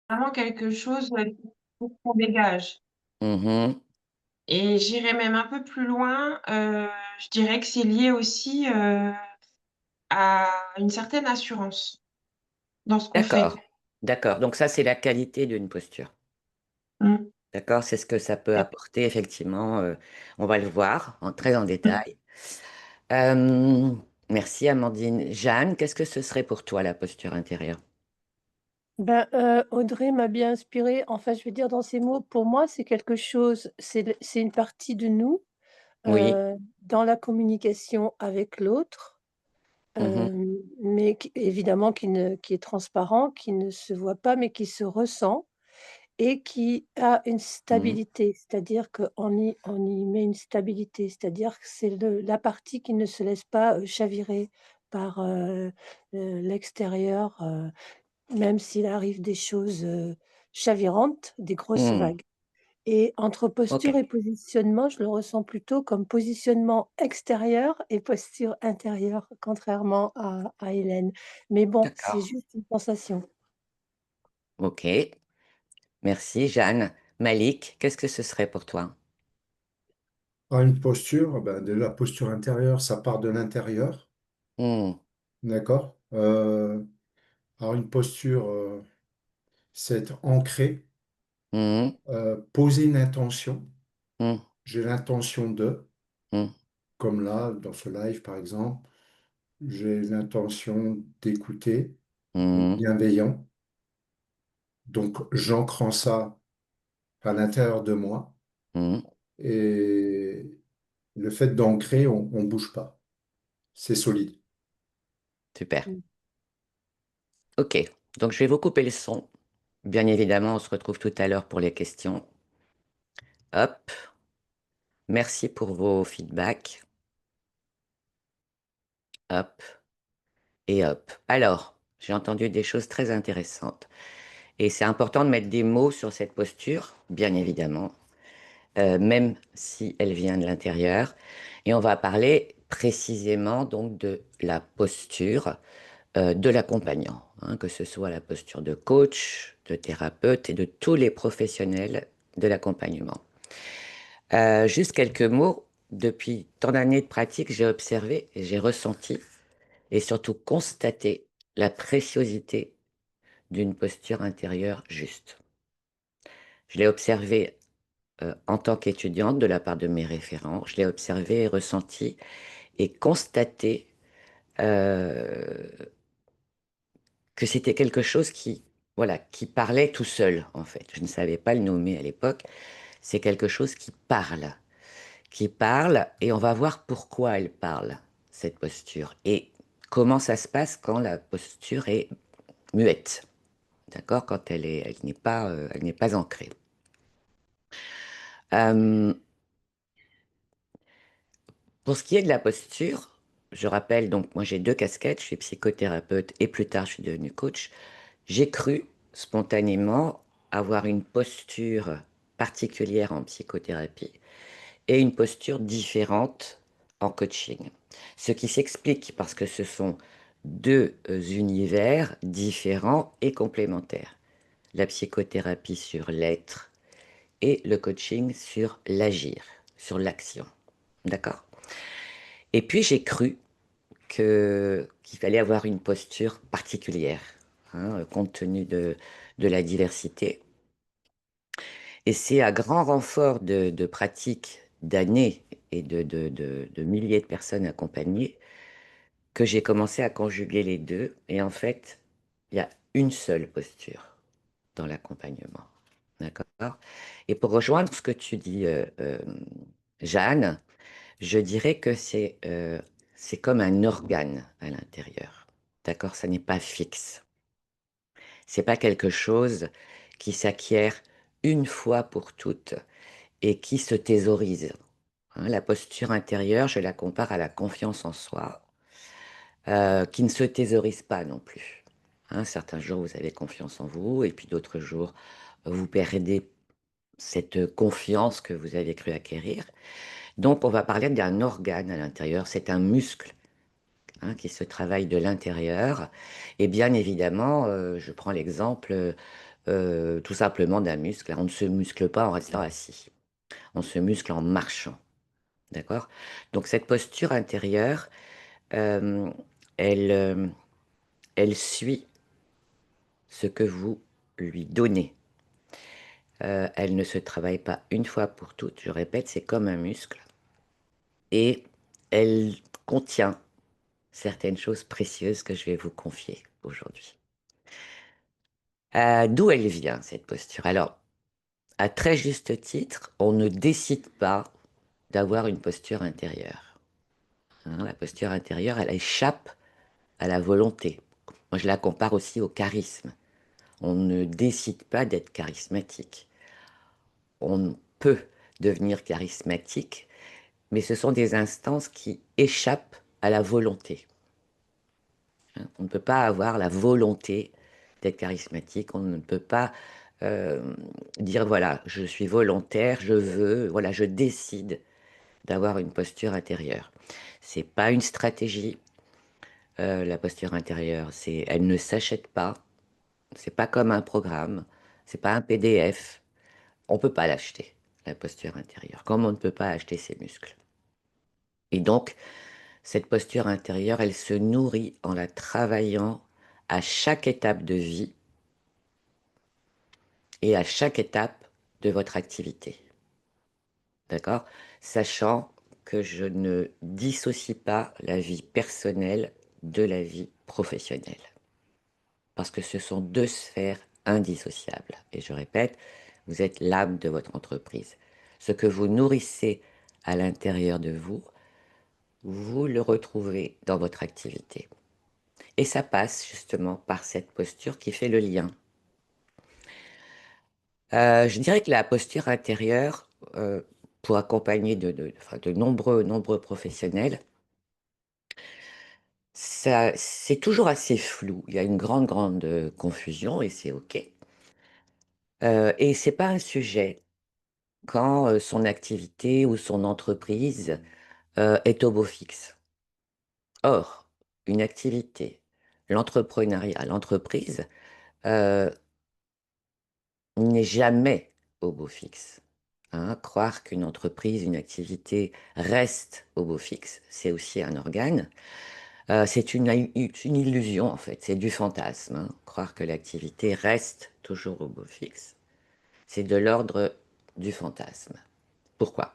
vraiment quelque chose, qu'on dégage Mmh. et j'irais même un peu plus loin, je dirais que c'est lié aussi, à une certaine assurance dans ce qu'on fait. D'accord, d'accord, donc ça, c'est la qualité d'une posture. Mmh. D'accord? C'est ce que ça peut apporter effectivement, on va le voir très en Mmh. détail. Hem, Merci Amandine. Jeanne, qu'est-ce que ce serait pour toi la posture intérieure? Ben, Audrey m'a bien inspirée. Enfin, je veux dire dans ses mots, pour moi, c'est quelque chose, c'est une partie de nous, Oui. dans la communication avec l'autre, Mmh. mais qui évidemment qui est transparent, qui ne se voit pas, mais qui se ressent et qui a une Mmh. stabilité. C'est-à-dire qu'on y met une stabilité, c'est-à-dire que c'est le la partie qui ne se laisse pas, chavirer par, l'extérieur, même s'il arrive des choses, chavirantes, des grosses Mmh. vagues. Et entre OK, posture et positionnement, je le ressens plutôt comme positionnement extérieur et posture intérieure, contrairement à Hélène. Mais bon, c'est d'accord. juste une sensation. OK, merci Jeanne. Malik, qu'est-ce que ce serait pour toi? Une posture, ben, de la posture intérieure, ça part de l'intérieur, Mmh. d'accord? Alors une posture, c'est être ancré, Mmh. poser une intention. Mmh. J'ai l'intention de, Mmh. comme là, dans ce live par exemple, j'ai l'intention d'écouter, d'être Mmh. bienveillant. Donc j'ancre en ça à l'intérieur de moi. Mmh. Et le fait d'ancrer, on bouge pas. C'est solide. Super. Mmh. OK, donc je vais vous couper le son. Bien évidemment, on se retrouve tout à l'heure pour les questions. Hop, merci pour vos feedbacks. Hop et hop. Alors, j'ai entendu des choses très intéressantes et c'est important de mettre des mots sur cette posture, bien évidemment, même si elle vient de l'intérieur et on va parler précisément donc de la posture, de l'accompagnant, hein, que ce soit la posture de coach, de thérapeute et de tous les professionnels de l'accompagnement. Juste quelques mots. Depuis tant d'années de pratique, j'ai observé et j'ai ressenti et surtout constaté la préciosité d'une posture intérieure juste. Je l'ai observé en tant qu'étudiante de la part de mes référents. Je l'ai observé et ressenti et constaté euh, que c'était quelque chose qui, voilà, qui parlait tout seul, en fait. Je ne savais pas le nommer à l'époque. C'est quelque chose qui parle, et on va voir pourquoi elle parle, cette posture, et comment ça se passe quand la posture est muette, d'accord, quand elle n'est pas ancrée. Euh, pour ce qui est de la posture, je rappelle, donc moi j'ai deux casquettes, je suis psychothérapeute et plus tard je suis devenue coach. J'ai cru spontanément avoir une posture particulière en psychothérapie et une posture différente en coaching. Ce qui s'explique parce que ce sont deux univers différents et complémentaires. La psychothérapie sur l'être et le coaching sur l'agir, sur l'action. D'accord? Et puis j'ai cru qu'il fallait avoir une posture particulière, hein, compte tenu de la diversité. Et c'est à grand renfort de pratique, d'années et de milliers de personnes accompagnées que j'ai commencé à conjuguer les deux. Et en fait, il y a une seule posture dans l'accompagnement. D'accord? Et pour rejoindre ce que tu dis, Jeanne, je dirais que c'est comme un organe à l'intérieur. D'accord? Ça n'est pas fixe. C'est pas quelque chose qui s'acquiert une fois pour toutes et qui se thésaurise. Hein, la posture intérieure, je la compare à la confiance en soi, qui ne se thésaurise pas non plus. Hein, certains jours, vous avez confiance en vous, et puis d'autres jours, vous perdez cette confiance que vous avez cru acquérir. Donc, on va parler d'un organe à l'intérieur, c'est un muscle, hein, qui se travaille de l'intérieur. Et bien évidemment, je prends l'exemple tout simplement d'un muscle. On ne se muscle pas en restant assis. On se muscle en marchant. D'accord? Donc cette posture intérieure, euh, elle, elle suit ce que vous lui donnez. Elle ne se travaille pas une fois pour toutes. Je répète, c'est comme un muscle. Et elle contient certaines choses précieuses que je vais vous confier aujourd'hui. D'où elle vient, cette posture? Alors, à très juste titre, on ne décide pas d'avoir une posture intérieure. Hein, la posture intérieure, elle échappe à la volonté. Moi, je la compare aussi au charisme. On ne décide pas d'être charismatique. On peut devenir charismatique, mais ce sont des instances qui échappent à la volonté. Hein, on ne peut pas avoir la volonté d'être charismatique, on ne peut pas euh, dire voilà, je suis volontaire, je veux, voilà, je décide d'avoir une posture intérieure. C'est pas une stratégie, la posture intérieure, elle ne s'achète pas, c'est pas comme un programme, c'est pas un PDF, on peut pas l'acheter, la posture intérieure, comme on ne peut pas acheter ses muscles. Et donc, cette posture intérieure, elle se nourrit en la travaillant à chaque étape de vie et à chaque étape de votre activité. D'accord? Sachant que je ne dissocie pas la vie personnelle de la vie professionnelle. Parce que ce sont deux sphères indissociables. Et je répète, vous êtes l'âme de votre entreprise. Ce que vous nourrissez à l'intérieur de vous, vous le retrouvez dans votre activité. Et ça passe justement par cette posture qui fait le lien. Je dirais que la posture intérieure, pour accompagner enfin, de nombreux professionnels, ça, c'est toujours assez flou. Il y a une grande confusion et c'est OK. Et c'est pas un sujet quand son activité ou son entreprise est au beau fixe. Or, une activité, l'entrepreneuriat, l'entreprise euh, n'est jamais au beau fixe. Hein, croire qu'une entreprise, une activité reste au beau fixe, c'est aussi un organe. C'est une illusion en fait, c'est du fantasme. Hein. Croire que l'activité reste toujours au beau fixe, c'est de l'ordre du fantasme. Pourquoi?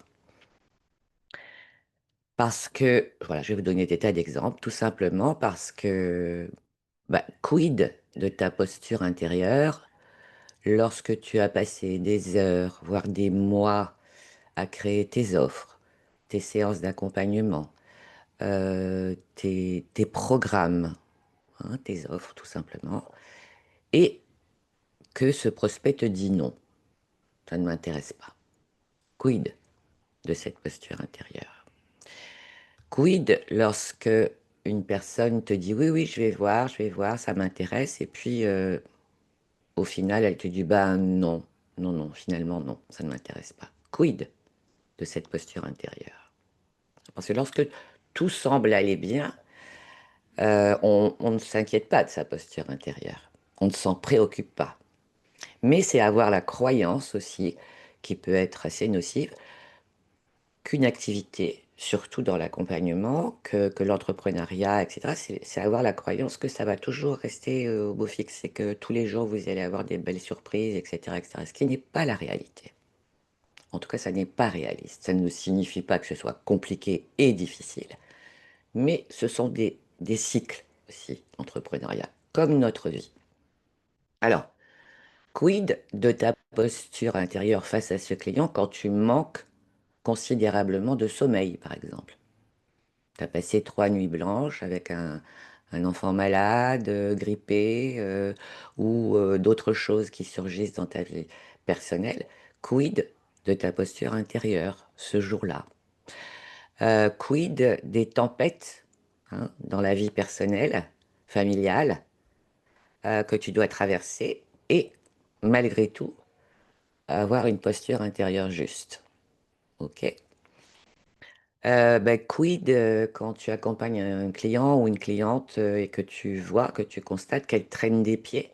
Parce que, voilà, je vais vous donner des tas d'exemples, tout simplement parce que, quid de ta posture intérieure lorsque tu as passé des heures, voire des mois à créer tes offres, tes séances d'accompagnement, tes programmes, hein, tes offres tout simplement, et que ce prospect te dit non, ça ne m'intéresse pas. Quid de cette posture intérieure? Quid lorsque une personne te dit oui, oui, je vais voir, ça m'intéresse, et puis au final, elle te dit bah non, non, non, finalement non, ça ne m'intéresse pas. Quid de cette posture intérieure? Parce que lorsque tout semble aller bien, on ne s'inquiète pas de sa posture intérieure, on ne s'en préoccupe pas. Mais c'est avoir la croyance aussi, qui peut être assez nocive, qu'une activité, surtout dans l'accompagnement, que l'entrepreneuriat, etc., c'est avoir la croyance que ça va toujours rester au beau fixe et que tous les jours vous allez avoir des belles surprises, etc., etc., ce qui n'est pas la réalité. En tout cas, ça n'est pas réaliste. Ça ne signifie pas que ce soit compliqué et difficile, mais ce sont des cycles aussi, l'entrepreneuriat, comme notre vie. Alors, quid de ta posture intérieure face à ce client quand tu manques considérablement de sommeil, par exemple? Tu as passé 3 nuits blanches avec un enfant malade, grippé, ou d'autres choses qui surgissent dans ta vie personnelle. Quid de ta posture intérieure ce jour-là? Quid des tempêtes, hein, dans la vie personnelle, familiale, que tu dois traverser et malgré tout avoir une posture intérieure juste. Ok. Quid quand tu accompagnes un client ou une cliente et que tu vois, que tu constates qu'elle traîne des pieds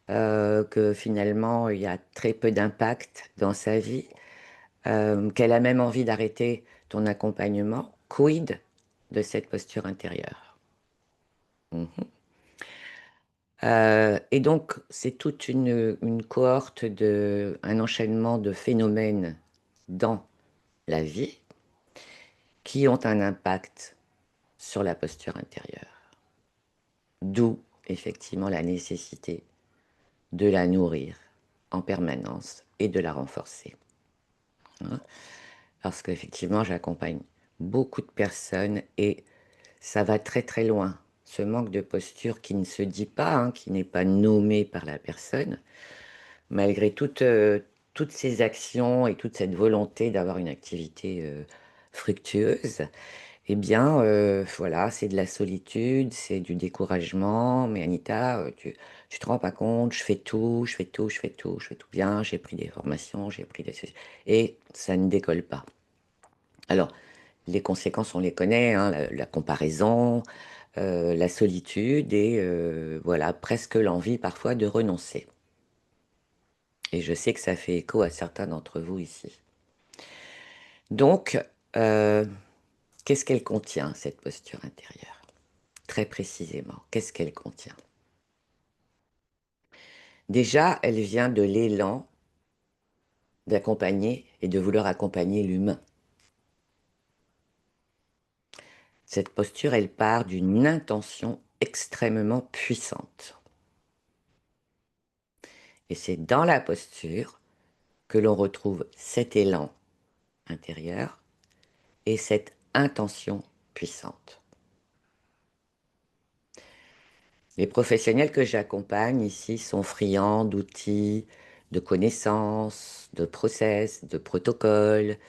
que finalement, il y a très peu d'impact dans sa vie, qu'elle a même envie d'arrêter ton accompagnement, quid de cette posture intérieure? Mhm. Et donc, c'est toute une cohorte un enchaînement de phénomènes dans la vie qui ont un impact sur la posture intérieure. D'où, effectivement, la nécessité de la nourrir en permanence et de la renforcer. Hein. Parce qu'effectivement, j'accompagne beaucoup de personnes et ça va très très loin. Ce manque de posture qui ne se dit pas, hein, qui n'est pas nommé par la personne, malgré toutes ces actions et toute cette volonté d'avoir une activité fructueuse, eh bien, voilà, c'est de la solitude, c'est du découragement. Mais Anita, tu te rends pas compte, je fais tout, je fais tout, je fais tout, je fais tout bien, j'ai pris des formations, j'ai pris des... Et ça ne décolle pas. Alors, les conséquences, on les connaît, hein, la comparaison, la solitude et voilà, presque l'envie parfois de renoncer. Et je sais que ça fait écho à certains d'entre vous ici. Donc, euh, qu'est-ce qu'elle contient, cette posture intérieure? Très précisément, qu'est-ce qu'elle contient? Déjà, elle vient de l'élan d'accompagner et de vouloir accompagner l'humain. Cette posture, elle part d'une intention extrêmement puissante. Et c'est dans la posture que l'on retrouve cet élan intérieur et cette intention puissante. Les professionnels que j'accompagne ici sont friands d'outils, de connaissances, de process, de protocoles.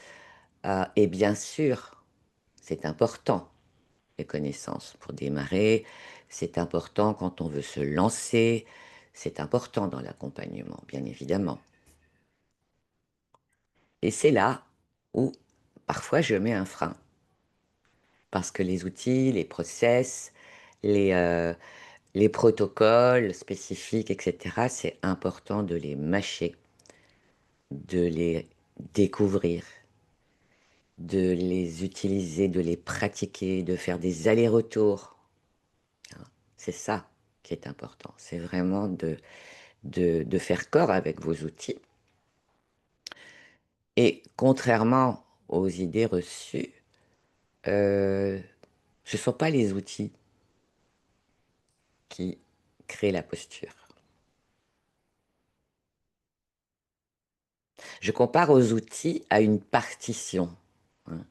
Et bien sûr, c'est important, les connaissances pour démarrer. C'est important quand on veut se lancer. C'est important dans l'accompagnement, bien évidemment. Et c'est là où parfois je mets un frein. Parce que les outils, les process, les, euh, les protocoles spécifiques, etc., c'est important de les mâcher, de les découvrir, de les utiliser, de les pratiquer, de faire des allers-retours. C'est ça qui est important. C'est vraiment de faire corps avec vos outils. Et contrairement aux idées reçues, ce ne sont pas les outils qui créent la posture. Je compare aux outils à une partition. Hein,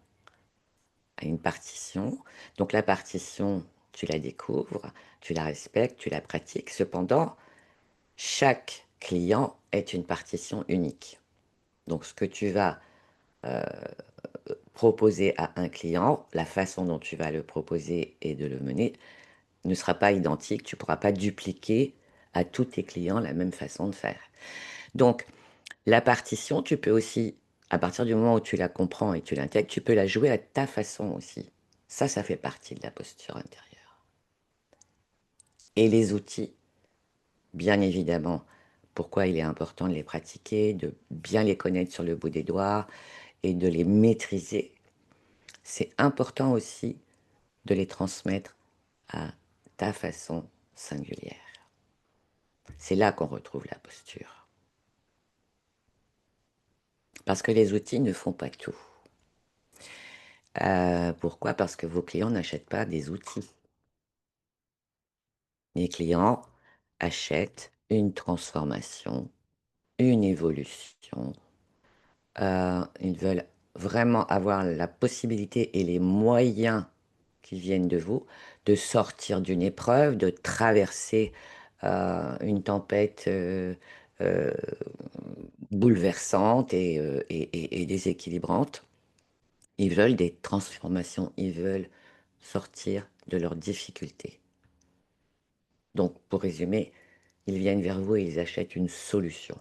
à une partition. Donc la partition, tu la découvres, tu la respectes, tu la pratiques. Cependant, chaque client est une partition unique. Donc ce que tu vas proposer à un client, la façon dont tu vas le proposer et de le mener ne sera pas identique. Tu ne pourras pas dupliquer à tous tes clients la même façon de faire. Donc, la partition, tu peux aussi, à partir du moment où tu la comprends et tu l'intègres, tu peux la jouer à ta façon aussi. Ça fait partie de la posture intérieure. Et les outils, bien évidemment, pourquoi il est important de les pratiquer, de bien les connaître sur le bout des doigts et de les maîtriser. C'est important aussi de les transmettre à ta façon singulière. C'est là qu'on retrouve la posture. Parce que les outils ne font pas tout. Pourquoi? Parce que vos clients n'achètent pas des outils. Les clients achètent une transformation, une évolution. Ils veulent vraiment avoir la possibilité et les moyens qui viennent de vous de sortir d'une épreuve, de traverser une tempête euh, bouleversante et déséquilibrante. Ils veulent des transformations, ils veulent sortir de leurs difficultés. Donc, pour résumer, ils viennent vers vous et ils achètent une solution.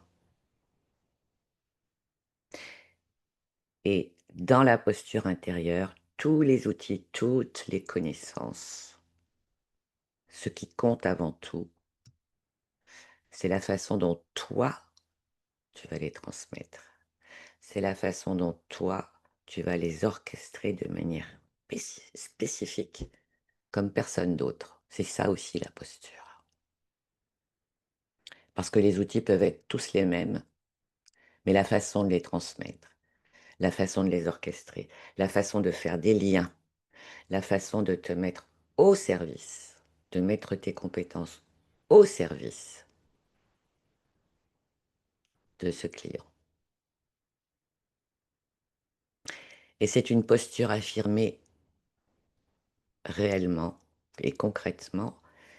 Et dans la posture intérieure, tous les outils, toutes les connaissances, ce qui compte avant tout, c'est la façon dont toi, tu vas les transmettre. C'est la façon dont toi, tu vas les orchestrer de manière spécifique, comme personne d'autre. C'est ça aussi la posture. Parce que les outils peuvent être tous les mêmes, mais la façon de les transmettre, la façon de les orchestrer, la façon de faire des liens, la façon de te mettre au service, de mettre tes compétences au service de ce client. Et c'est une posture affirmée réellement et concrètement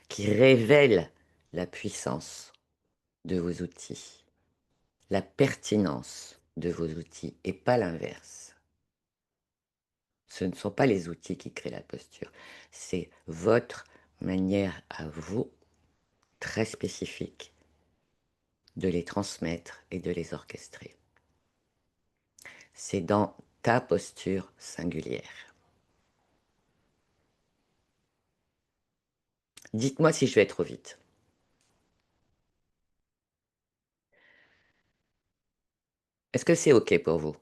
qui révèle la puissance de vos outils, la pertinence de vos outils et pas l'inverse. Ce ne sont pas les outils qui créent la posture, c'est votre manière à vous, très spécifique, de les transmettre et de les orchestrer. C'est dans ta posture singulière. Dites-moi si je vais trop vite. Est-ce que c'est OK pour vous?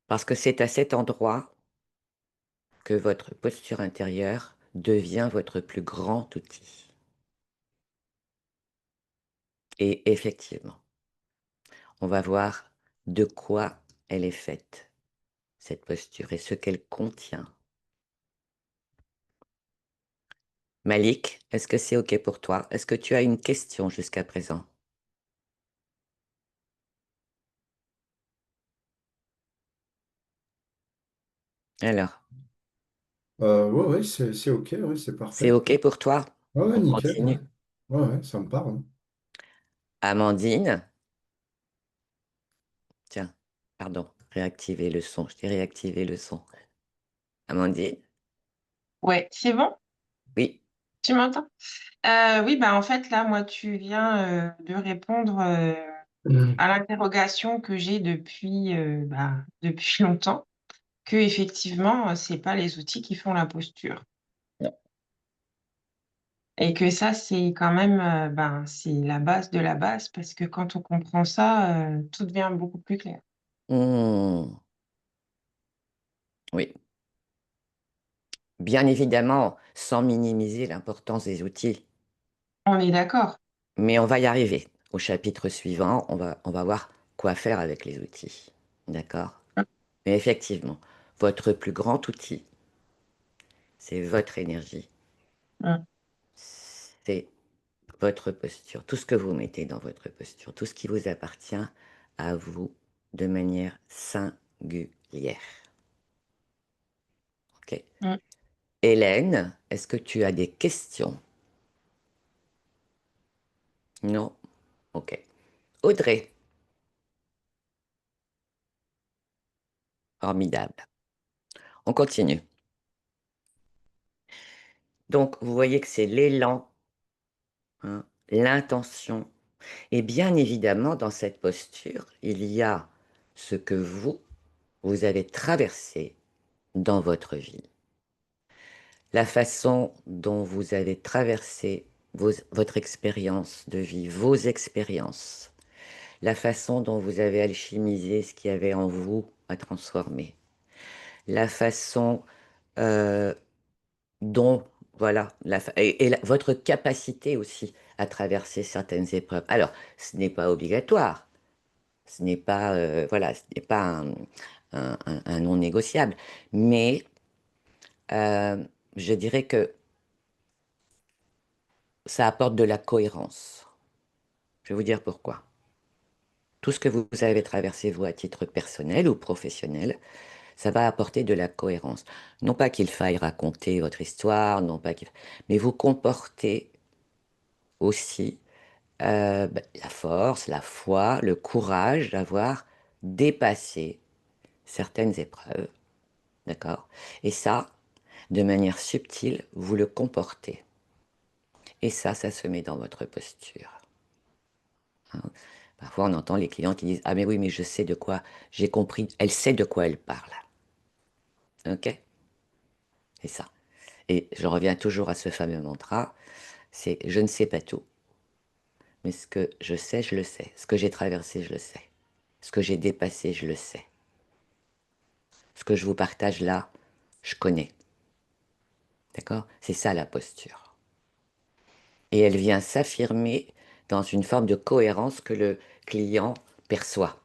Parce que c'est à cet endroit que votre posture intérieure devient votre plus grand outil. Et effectivement, on va voir de quoi elle est faite, cette posture, et ce qu'elle contient. Malik, est-ce que c'est OK pour toi? Est-ce que tu as une question jusqu'à présent? Alors, Ouais, ouais, c'est OK, ouais, c'est c'est parfait. OK pour toi? Ouais, ouais, On nickel, ouais. continue. Ouais, ouais, ça me parle. Amandine, tiens, pardon, réactiver le son. Je t'ai réactivé le son. Amandine? Ouais, c'est bon? Oui. Tu m'entends? Oui, bah, en fait, là, moi, tu viens, de répondre, Mhm. à l'interrogation que j'ai depuis, bah, depuis longtemps, qu'effectivement, c'est pas les outils qui font la posture Non. et que ça, c'est quand même, ben, c'est la base de la base parce que quand on comprend ça, tout devient beaucoup plus clair. Mmh, oui. Bien évidemment, sans minimiser l'importance des outils. On est d'accord? Mais on va y arriver. Au chapitre suivant, on va voir quoi faire avec les outils. D'accord? Mmh, Mais effectivement, votre plus grand outil, c'est votre énergie, mmh, c'est votre posture, tout ce que vous mettez dans votre posture, tout ce qui vous appartient à vous de manière singulière. Ok. mmh. Hélène, est-ce que tu as des questions? Non? Ok. Audrey, formidable. On continue. Donc, vous voyez que c'est l'élan, hein, l'intention. Et bien évidemment, dans cette posture, il y a ce que vous avez traversé dans votre vie. La façon dont vous avez traversé votre expérience de vie, vos expériences. La façon dont vous avez alchimisé ce qu'il y avait en vous à transformer. La façon euh, dont, voilà, votre capacité aussi à traverser certaines épreuves. Alors, ce n'est pas obligatoire, ce n'est pas, voilà, ce n'est pas un non négociable, mais euh, je dirais que ça apporte de la cohérence. Je vais vous dire pourquoi. Tout ce que vous avez traversé, vous, à titre personnel ou professionnel, ça va apporter de la cohérence. Non pas qu'il faille raconter votre histoire, non pas qu'il... mais vous comportez aussi la force, la foi, le courage d'avoir dépassé certaines épreuves, d'accord? Et ça, de manière subtile, vous le comportez. Et ça se met dans votre posture, hein. Parfois, on entend les clients qui disent: «Ah mais oui, mais je sais de quoi, j'ai compris, elle sait de quoi elle parle.» Ok? C'est ça. Et je reviens toujours à ce fameux mantra, C'est je ne sais pas tout, mais ce que je sais, je le sais. Ce que j'ai traversé, je le sais. Ce que j'ai dépassé, je le sais. Ce que je vous partage là, je connais. D'accord? C'est ça la posture. Et elle vient s'affirmer dans une forme de cohérence que le client perçoit,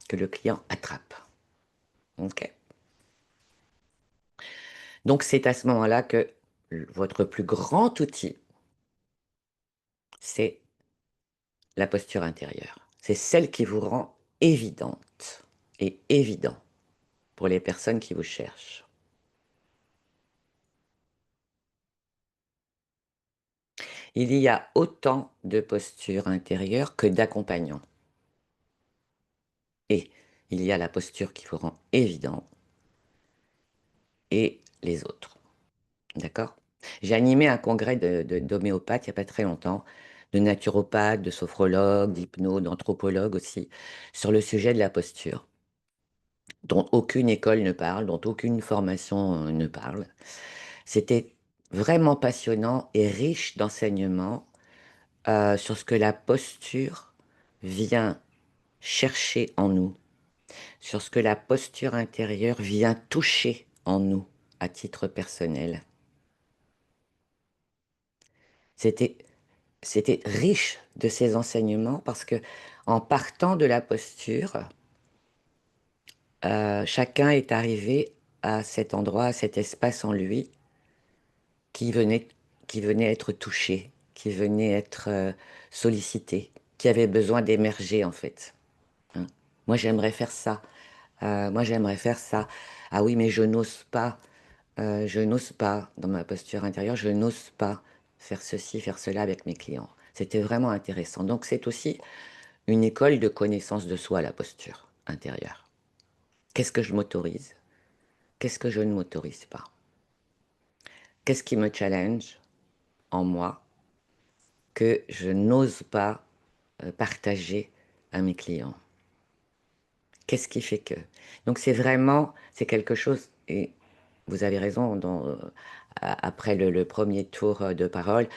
que le client attrape. Ok? Donc c'est à ce moment-là que votre plus grand outil, c'est la posture intérieure. C'est celle qui vous rend évidente et évident pour les personnes qui vous cherchent. Il y a autant de postures intérieures que d'accompagnants. Et il y a la posture qui vous rend évident et les autres. D'accord? J'ai animé un congrès d'homéopathes il n'y a pas très longtemps, de naturopathes, de sophrologues, d'hypno, d'anthropologues aussi, sur le sujet de la posture, dont aucune école ne parle, dont aucune formation ne parle. C'était vraiment passionnant et riche d'enseignements sur ce que la posture vient chercher en nous, sur ce que la posture intérieure vient toucher en nous à titre personnel. C'était C'était riche de ces enseignements parce que en partant de la posture, chacun est arrivé à cet endroit, à cet espace en lui qui venait, qui venait être touché, qui venait être sollicité, qui avait besoin d'émerger en fait. Hein. Moi j'aimerais faire ça. Moi j'aimerais faire ça. Ah oui, mais je n'ose pas. Je n'ose pas, dans ma posture intérieure, je n'ose pas faire ceci, faire cela avec mes clients. C'était vraiment intéressant. Donc c'est aussi une école de connaissance de soi, la posture intérieure. Qu'est-ce que je m'autorise? Qu'est-ce que je ne m'autorise pas? Qu'est-ce qui me challenge en moi que je n'ose pas partager à mes clients? Qu'est-ce qui fait que? Donc c'est vraiment, c'est quelque chose, et vous avez raison, après le premier tour de parole,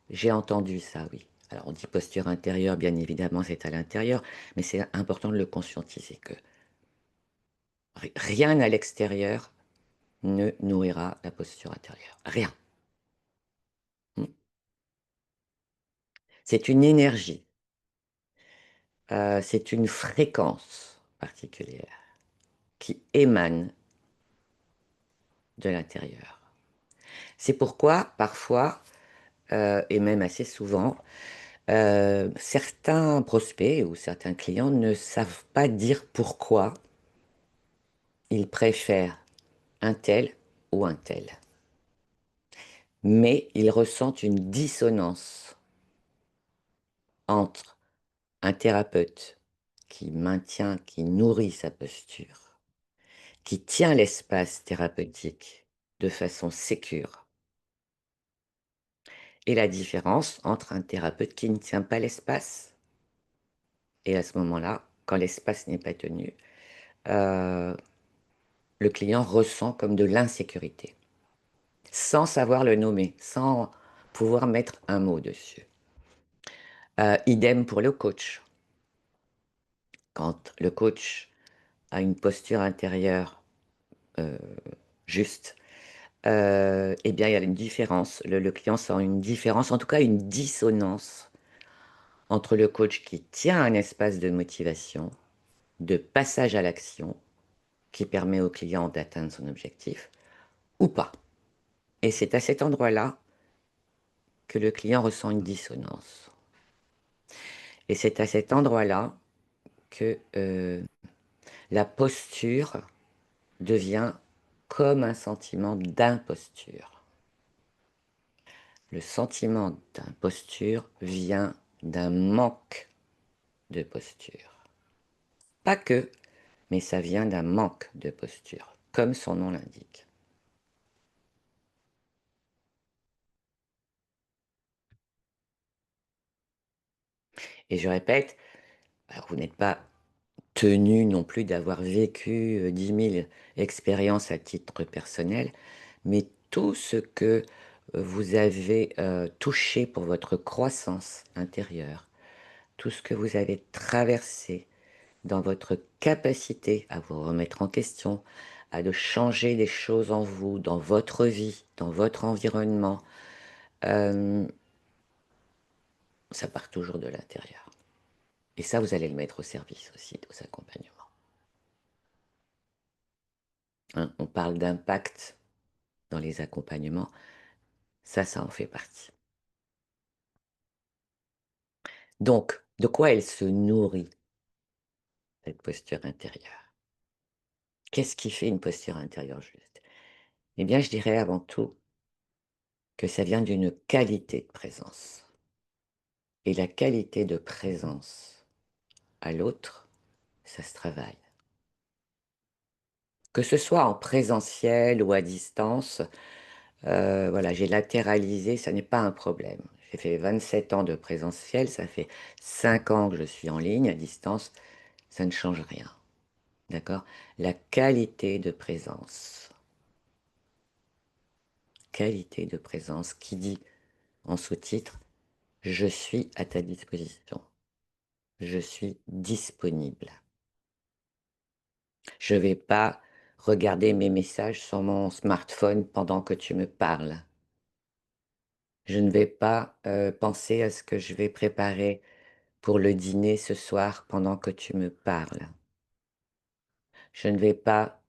j'ai entendu ça, oui. Alors on dit posture intérieure, bien évidemment c'est à l'intérieur, mais c'est important de le conscientiser que rien à l'extérieur ne nourrira la posture intérieure. Rien. Hmm. C'est une énergie, c'est une fréquence particulière qui émane de l'intérieur. C'est pourquoi, parfois, et même assez souvent, certains prospects ou certains clients ne savent pas dire pourquoi ils préfèrent un tel ou un tel. Mais ils ressentent une dissonance entre un thérapeute qui maintient, qui nourrit sa posture, qui tient l'espace thérapeutique de façon sécure, et la différence entre un thérapeute qui ne tient pas l'espace, et à ce moment-là, quand l'espace n'est pas tenu, euh, le client ressent comme de l'insécurité, sans savoir le nommer, sans pouvoir mettre un mot dessus. Idem pour le coach. Quand le coach a une posture intérieure euh, juste, eh bien, il y a une différence. Le client sent une différence, en tout cas une dissonance entre le coach qui tient un espace de motivation, de passage à l'action, qui permet au client d'atteindre son objectif, ou pas. Et c'est à cet endroit-là que le client ressent une dissonance. Et c'est à cet endroit-là que la posture devient comme un sentiment d'imposture. Le sentiment d'imposture vient d'un manque de posture. Pas que, mais ça vient d'un manque de posture, comme son nom l'indique. Et je répète, alors vous n'êtes pas tenu non plus d'avoir vécu 10 000 expériences à titre personnel, mais tout ce que vous avez touché pour votre croissance intérieure, tout ce que vous avez traversé dans votre capacité à vous remettre en question, à de changer des choses en vous, dans votre vie, dans votre environnement, euh, ça part toujours de l'intérieur. Et ça, vous allez le mettre au service aussi de vos accompagnements. Hein, on parle d'impact dans les accompagnements. Ça en fait partie. Donc, de quoi elle se nourrit, cette posture intérieure? Qu'est-ce qui fait une posture intérieure juste? Eh bien, je dirais avant tout que ça vient d'une qualité de présence. Et la qualité de présence à l'autre, ça se travaille. Que ce soit en présentiel ou à distance, voilà, j'ai latéralisé, ça n'est pas un problème. J'ai fait 27 ans de présentiel, ça fait 5 ans que je suis en ligne, à distance, ça ne change rien. D'accord? La qualité de présence. Qualité de présence qui dit en sous-titre, je suis à ta disposition. Je suis disponible. Je ne vais pas regarder mes messages sur mon smartphone pendant que tu me parles. Je ne vais pas penser à ce que je vais préparer pour le dîner ce soir pendant que tu me parles. Je ne vais pas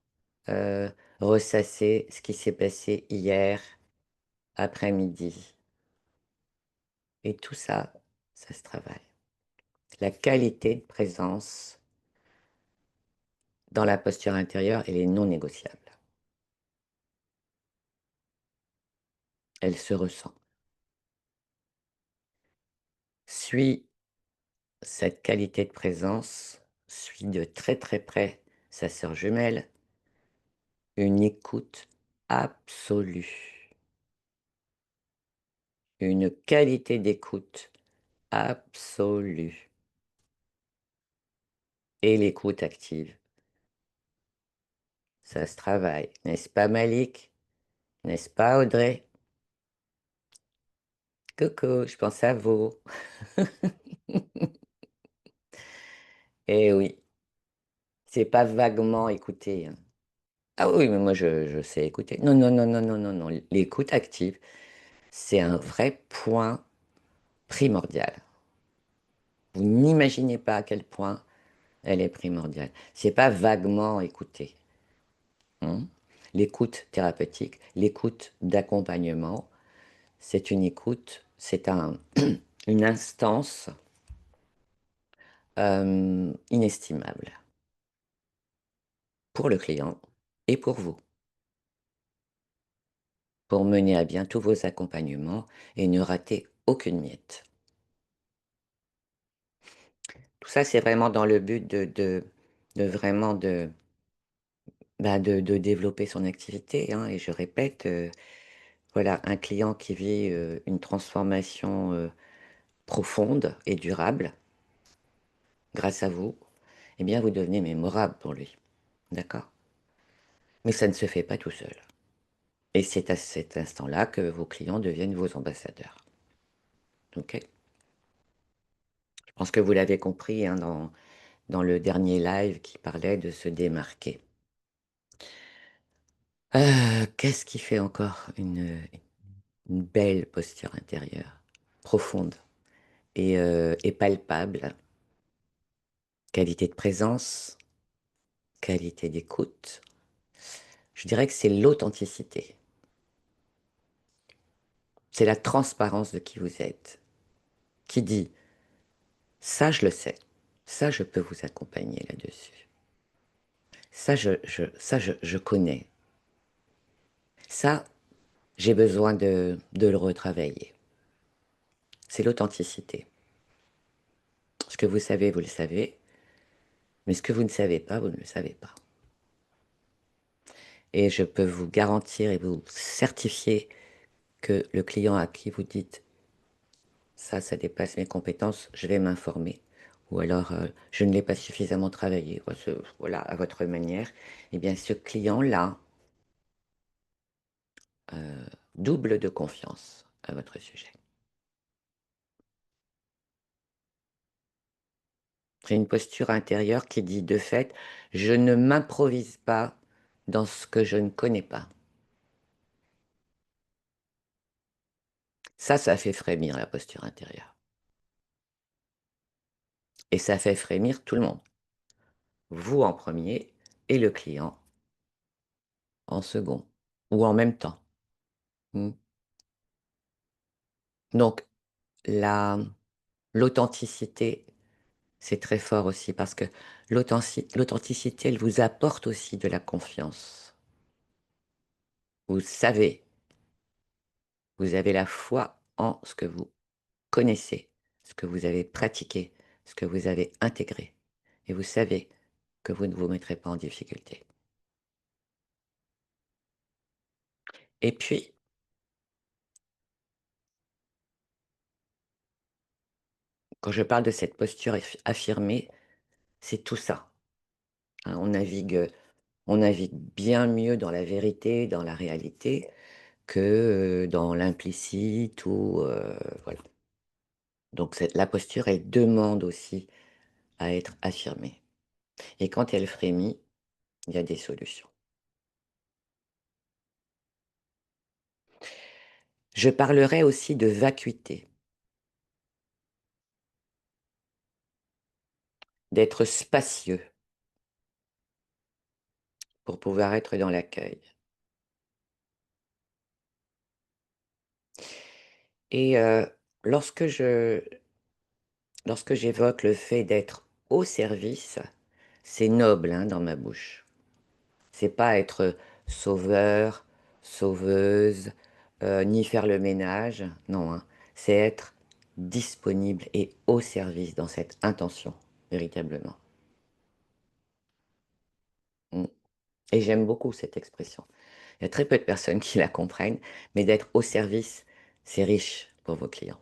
ressasser ce qui s'est passé hier après-midi. Et tout ça, ça se travaille. La qualité de présence dans la posture intérieure, elle est non négociable. Elle se ressent. Suis cette qualité de présence, suis de très très près sa sœur jumelle, une écoute absolue, une qualité d'écoute absolue et l'écoute active. Ça se travaille, n'est-ce pas Malik? N'est-ce pas Audrey? Coucou, je pense à vous. Eh oui, c'est pas vaguement écouter, hein. Ah oui, mais moi je sais écouter. Non, non, non, non, non, non, non. L'écoute active, c'est un vrai point primordial. Vous n'imaginez pas à quel point elle est primordiale. C'est pas vaguement écouter, hein. L'écoute thérapeutique, l'écoute d'accompagnement, c'est une écoute, c'est une instance inestimable pour le client et pour vous, pour mener à bien tous vos accompagnements et ne rater aucune miette. Tout ça, c'est vraiment dans le but de vraiment de développer son activité, hein. Et je répète, voilà, un client qui vit une transformation profonde et durable grâce à vous, eh bien, vous devenez mémorable pour lui. D'accord? Mais ça ne se fait pas tout seul. Et c'est à cet instant-là que vos clients deviennent vos ambassadeurs. OK? Je pense que vous l'avez compris, hein, dans le dernier live qui parlait de se démarquer. Qu'est-ce qui fait encore une belle posture intérieure, profonde et palpable? Qualité de présence, qualité d'écoute. Je dirais que c'est l'authenticité. C'est la transparence de qui vous êtes, qui dit, ça je le sais, ça je peux vous accompagner là-dessus. Ça je connais. Ça, j'ai besoin de le retravailler. C'est l'authenticité. Ce que vous savez, vous le savez. Mais ce que vous ne savez pas, vous ne le savez pas. Et je peux vous garantir et vous certifier que le client à qui vous dites ça dépasse mes compétences, je vais m'informer. Ou alors, je ne l'ai pas suffisamment travaillé, voilà, à votre manière. Eh bien, ce client-là double de confiance à votre sujet. C'est une posture intérieure qui dit de fait, je ne m'improvise pas dans ce que je ne connais pas. Ça fait frémir la posture intérieure. Et ça fait frémir tout le monde. Vous en premier et le client en second ou en même temps. Mm. Donc, l'authenticité, c'est très fort aussi parce que l'authenticité, elle vous apporte aussi de la confiance. Vous savez, vous avez la foi en ce que vous connaissez, ce que vous avez pratiqué, ce que vous avez intégré. Et vous savez que vous ne vous mettrez pas en difficulté. Et puis, quand je parle de cette posture affirmée, c'est tout ça. Hein, on navigue bien mieux dans la vérité, dans la réalité, que dans l'implicite ou voilà. Donc la posture, elle demande aussi à être affirmée. Et quand elle frémit, il y a des solutions. Je parlerai aussi de vacuité, d'être spacieux pour pouvoir être dans l'accueil. Et lorsque j'évoque le fait d'être au service, c'est noble hein, dans ma bouche. C'est pas être sauveur, sauveuse, ni faire le ménage, non, hein. C'est être disponible et au service dans cette intention, véritablement. Mm. Et j'aime beaucoup cette expression. Il y a très peu de personnes qui la comprennent, mais d'être au service, c'est riche pour vos clients.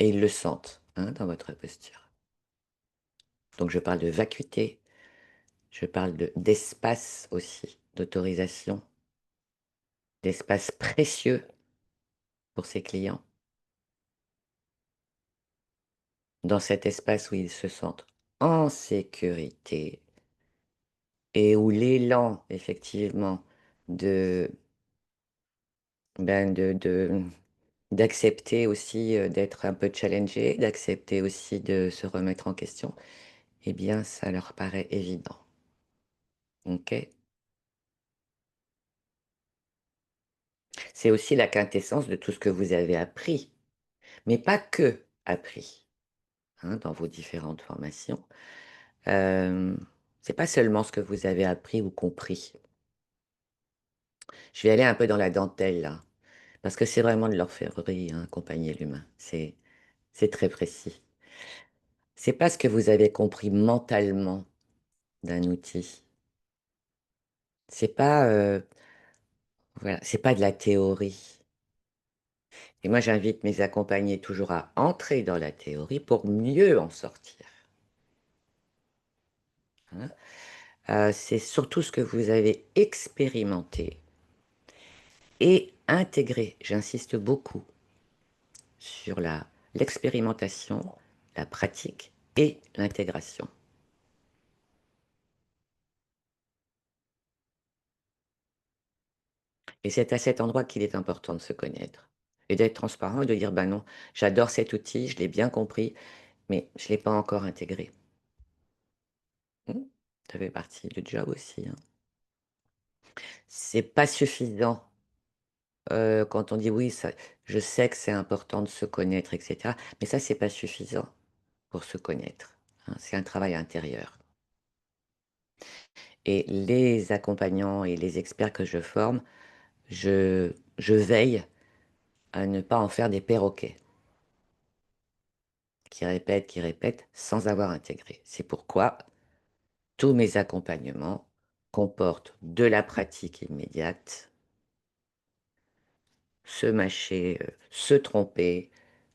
Et ils le sentent hein, dans votre posture. Donc je parle de vacuité, je parle d'espace aussi, d'autorisation, d'espace précieux pour ses clients. Dans cet espace où ils se sentent en sécurité et où l'élan, effectivement, de, ben d'accepter aussi d'être un peu challengé, d'accepter aussi de se remettre en question, eh bien, ça leur paraît évident. Ok? C'est aussi la quintessence de tout ce que vous avez appris, mais pas que appris hein, dans vos différentes formations. C'est pas seulement ce que vous avez appris ou compris. Je vais aller un peu dans la dentelle là, parce que c'est vraiment de l'orfèvrerie, hein, accompagner l'humain. C'est très précis. C'est pas ce que vous avez compris mentalement d'un outil. C'est pas, voilà, c'est pas de la théorie. Et moi, j'invite mes accompagnés toujours à entrer dans la théorie pour mieux en sortir. Hein. C'est surtout ce que vous avez expérimenté et intégré. J'insiste beaucoup sur l'expérimentation, la pratique et l'intégration. Et c'est à cet endroit qu'il est important de se connaître et d'être transparent et de dire, ben non, j'adore cet outil, je l'ai bien compris, mais je ne l'ai pas encore intégré. Ça fait partie du job aussi. Hein. C'est pas suffisant quand on dit oui, ça, je sais que c'est important de se connaître, etc. Mais ça, c'est pas suffisant pour se connaître. Hein. C'est un travail intérieur. Et les accompagnants et les experts que je forme, je veille à ne pas en faire des perroquets qui répètent sans avoir intégré. C'est pourquoi tous mes accompagnements comportent de la pratique immédiate, se mâcher, se tromper,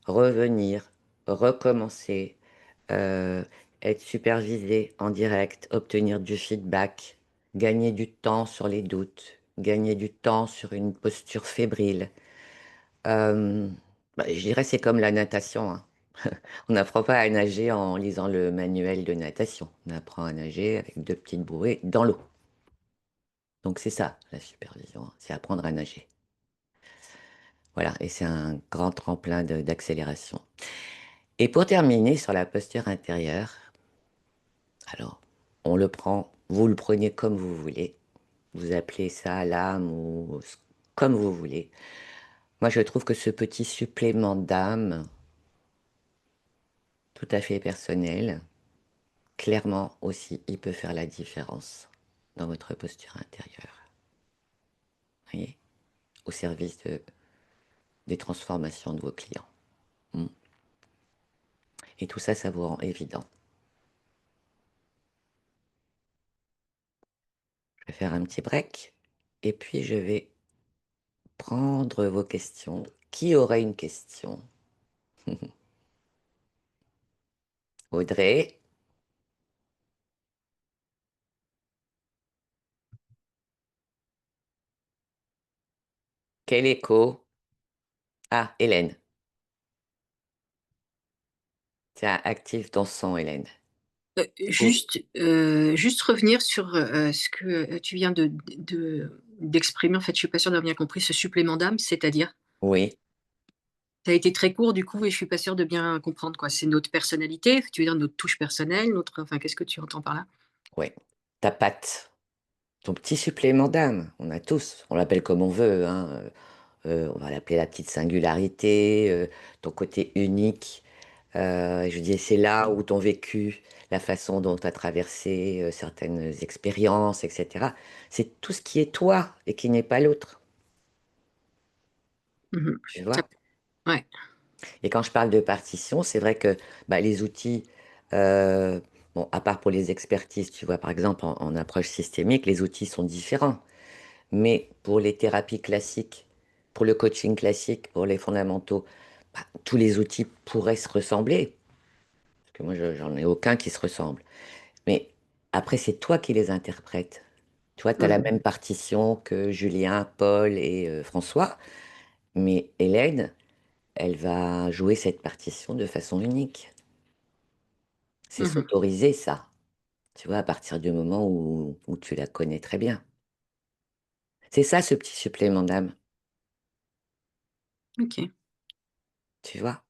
revenir, recommencer, euh, être supervisé en direct, obtenir du feedback, gagner du temps sur les doutes, gagner du temps sur une posture fébrile. Euh, je dirais c'est comme la natation, hein. On n'apprend pas à nager en lisant le manuel de natation. On apprend à nager avec deux petites bouées dans l'eau. Donc c'est ça, la supervision, hein, c'est apprendre à nager. Voilà, et c'est un grand tremplin d'accélération. Et pour terminer sur la posture intérieure, alors on le prend, vous le prenez comme vous voulez. Vous appelez ça l'âme ou comme vous voulez. Moi, je trouve que ce petit supplément d'âme, tout à fait personnel, clairement aussi, il peut faire la différence dans votre posture intérieure. Vous voyez, au service des transformations de vos clients. Mm. Et tout ça, ça vous rend évident. Je vais faire un petit break et puis je vais prendre vos questions. Qui aurait une question? Audrey, quel écho? Ah, Hélène. Tiens, active ton son, Hélène. Ou- Juste revenir sur ce que tu viens d'exprimer. En fait, je suis pas sûre d'avoir bien compris ce supplément d'âme, c'est-à-dire, Oui, ça a été très court du coup et je suis pas sûre de bien comprendre quoi. C'est notre personnalité, tu veux dire notre touche personnelle, enfin, qu'est-ce que tu entends par là? oui. Ta patte, ton petit supplément d'âme. On a tous, on l'appelle comme on veut, hein. On va l'appeler la petite singularité, ton côté unique. Je dis, c'est là où ton vécu, la façon dont tu as traversé certaines expériences, etc. C'est tout ce qui est toi et qui n'est pas l'autre, Mmh. tu Ça vois. Ouais. Et quand je parle de partition, c'est vrai que bah, les outils, euh, bon, à part pour les expertises, tu vois, par exemple, en approche systémique, les outils sont différents. Mais pour les thérapies classiques, pour le coaching classique, pour les fondamentaux, bah, tous les outils pourraient se ressembler. Parce que moi, j'en ai aucun qui se ressemble. Mais après, c'est toi qui les interprètes. Tu vois, tu as la Mmh. même partition que Julien, Paul et François, mais Hélène, elle va jouer cette partition de façon unique. C'est Mmh. s'autoriser ça, tu vois, à partir du moment où tu la connais très bien. C'est ça, ce petit supplément d'âme, OK. tu vois.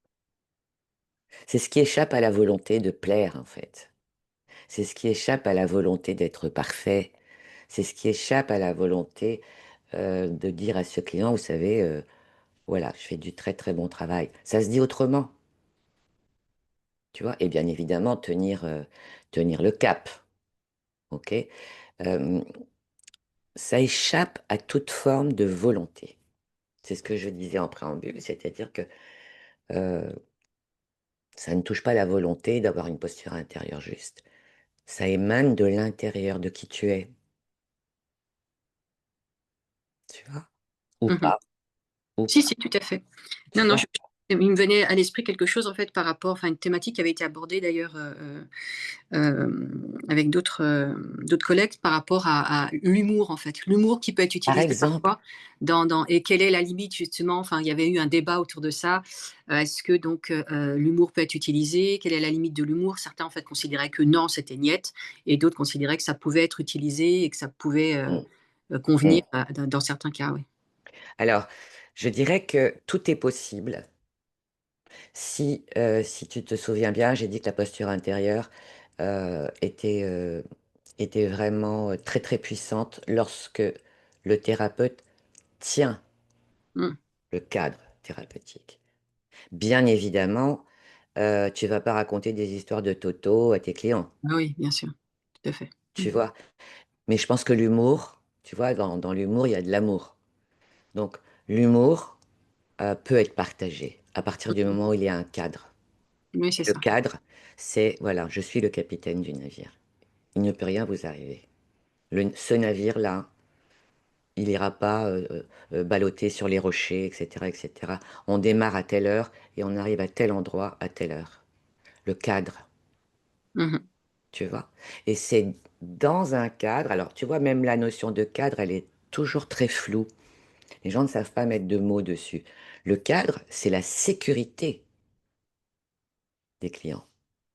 C'est ce qui échappe à la volonté de plaire, en fait. C'est ce qui échappe à la volonté d'être parfait. C'est ce qui échappe à la volonté de dire à ce client, vous savez, voilà, je fais du très très bon travail. Ça se dit autrement, tu vois. Et bien évidemment, tenir le cap, ok? Euh, Ça échappe à toute forme de volonté. C'est ce que je disais en préambule, c'est-à-dire que euh, ça ne touche pas la volonté d'avoir une posture intérieure juste. Ça émane de l'intérieur de qui tu es, tu vois? Ou Mmh. pas, ou Si, pas, si, tout à fait. Non, tu non, vois? il me venait à l'esprit quelque chose en fait par rapport enfin une thématique qui avait été abordée d'ailleurs, avec d'autres collègues par rapport à l'humour en fait. L'humour qui peut être Par utilisé exemple, parfois et quelle est la limite justement, enfin il y avait eu un débat autour de ça. Est-ce que donc, l'humour peut être utilisé? Quelle est la limite de l'humour? Certains en fait considéraient que non, c'était niet et d'autres considéraient que ça pouvait être utilisé et que ça pouvait, mm, convenir, mm. dans certains cas, oui. Alors, je dirais que tout est possible. Si tu te souviens bien, j'ai dit que la posture intérieure était vraiment très très puissante lorsque le thérapeute tient Mmh. le cadre thérapeutique. Bien évidemment, tu vas pas raconter des histoires de Toto à tes clients, Ah oui, bien sûr, tout à fait. Mmh. tu vois. Mais je pense que l'humour, tu vois, dans l'humour, il y a de l'amour. Donc, l'humour peut être partagé à partir du moment où il y a un cadre. Oui, c'est Le ça. cadre, c'est, voilà, je suis le capitaine du navire. Il ne peut rien vous arriver. Ce navire-là, il n'ira pas balloter sur les rochers, etc., etc. On démarre à telle heure et on arrive à tel endroit à telle heure. Le cadre, Mmh. tu vois. Et c'est dans un cadre, alors tu vois, même la notion de cadre, elle est toujours très flou. Les gens ne savent pas mettre de mots dessus. Le cadre, c'est la sécurité des clients.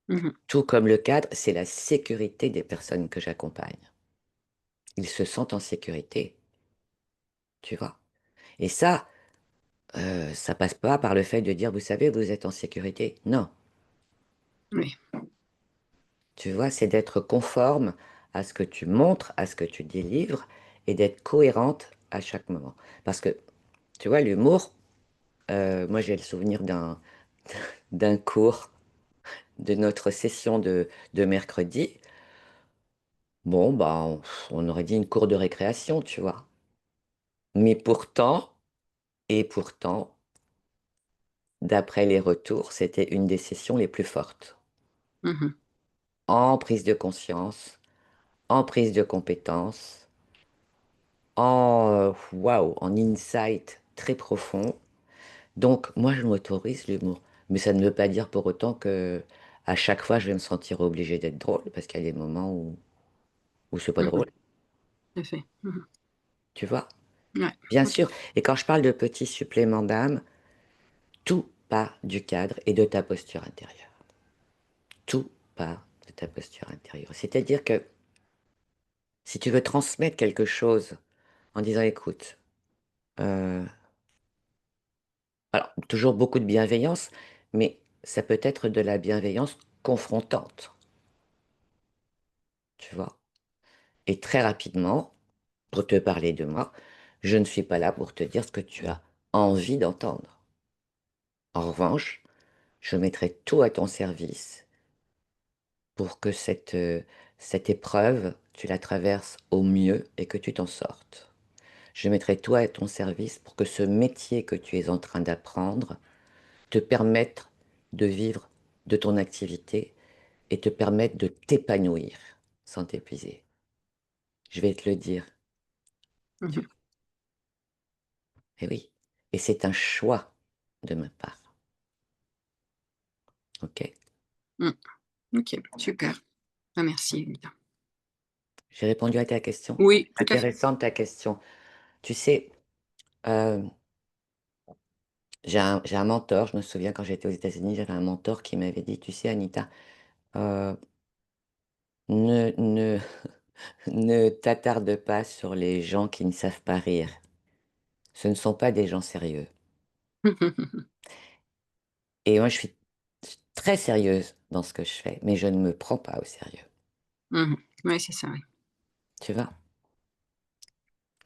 Mhm. Tout comme le cadre, c'est la sécurité des personnes que j'accompagne. Ils se sentent en sécurité, tu vois. Et ça passe pas par le fait de dire, vous savez, vous êtes en sécurité. Non, Oui. tu vois, c'est d'être conforme à ce que tu montres, à ce que tu délivres, et d'être cohérente à chaque moment. Parce que, tu vois, l'humour, moi j'ai le souvenir d'un cours de notre session de mercredi. Bon, bah, on aurait dit une cour de récréation, tu vois. Mais pourtant, d'après les retours, c'était une des sessions les plus fortes. Mhm. En prise de conscience, en prise de compétence, en insight très profond. Donc, moi, je m'autorise l'humour. Mais ça ne veut pas dire pour autant que à chaque fois, je vais me sentir obligée d'être drôle, parce qu'il y a des moments où c'est pas Mhm. drôle, Tout à fait. Mhm. tu vois. Ouais. Bien Ok. sûr. Et quand je parle de petits suppléments d'âme, tout part du cadre et de ta posture intérieure. Tout part de ta posture intérieure. C'est-à-dire que si tu veux transmettre quelque chose en disant, écoute, euh, alors toujours beaucoup de bienveillance, mais ça peut être de la bienveillance confrontante, tu vois. Et très rapidement, pour te parler de moi, je ne suis pas là pour te dire ce que tu as envie d'entendre. En revanche, je mettrai tout à ton service pour que cette épreuve, tu la traverses au mieux et que tu t'en sortes. Je mettrai tout à ton service pour que ce métier que tu es en train d'apprendre te permette de vivre de ton activité et te permette de t'épanouir sans t'épuiser. Je vais te le dire. Tu- Mhm. Eh oui. Et c'est un choix de ma part. OK? Mm. Ok, super. Ah, merci, Anita. J'ai répondu à ta question. Oui, tout à fait. Intéressante ta question. Tu sais, euh, j'ai un mentor, je me souviens quand j'étais aux États-Unis, j'avais un mentor qui m'avait dit, tu sais, Anita, euh, ne, ne, ne t'attarde pas sur les gens qui ne savent pas rire. Ce ne sont pas des gens sérieux. Et moi, je suis très sérieuse dans ce que je fais, mais je ne me prends pas au sérieux. Mhm. Oui, c'est ça, oui. Tu vois?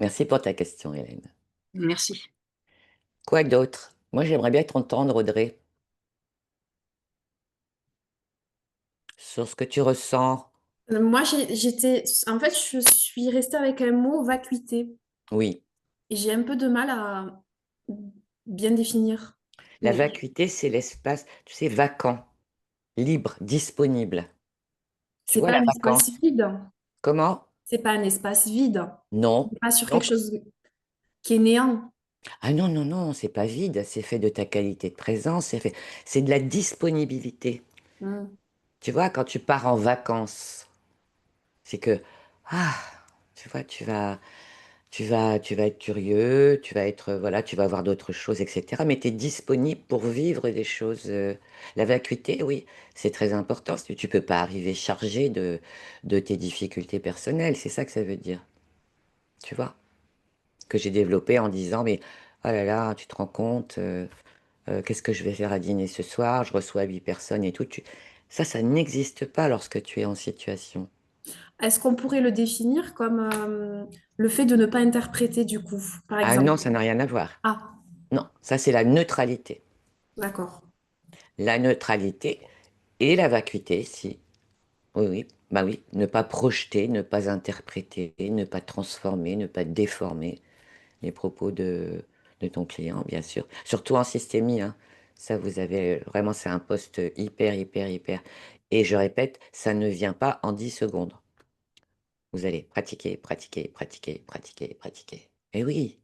Merci pour ta question, Hélène. Merci. Quoi d'autre? Moi, j'aimerais bien t'entendre, Audrey, sur ce que tu ressens. Moi, j'étais. En fait, je suis restée avec un mot vacuité. Oui, Et j'ai un peu de mal à bien définir. la Mais vacuité, c'est l'espace, tu sais, vacant, libre, disponible. Tu c'est vois pas la un espace vacance? vide. Comment? C'est pas un espace vide. On Non. n'est pas sur Non. quelque chose qui est néant. Ah non, non, non, c'est pas vide, c'est fait de ta qualité de présence, c'est de la disponibilité. Mm. Tu vois, quand tu pars en vacances, c'est que, ah, tu vois, tu vas être curieux, tu vas être, voilà, tu vas voir d'autres choses, etc. Mais tu es disponible pour vivre des choses. La vacuité, oui, c'est très important. Tu peux pas arriver chargé de tes difficultés personnelles, c'est ça que ça veut dire, tu vois, que j'ai développé en disant, mais oh là là, tu te rends compte, qu'est-ce que je vais faire à dîner ce soir? Je reçois 8 personnes et tout. Ça n'existe pas lorsque tu es en situation. Est-ce qu'on pourrait le définir comme le fait de ne pas interpréter du coup, par Ah exemple? non, ça n'a rien à voir. Ah, Non, ça c'est la neutralité. d'accord. La neutralité et la vacuité, si. Oui, oui, bah oui. Ne pas projeter, ne pas interpréter, ne pas transformer, ne pas déformer les propos de ton client, bien sûr. Surtout en systémie, hein. Ça, vous avez vraiment, c'est un poste hyper, hyper, hyper. Et je répète, ça ne vient pas en 10 secondes. Vous allez pratiquer, pratiquer, pratiquer, pratiquer, pratiquer. Et oui,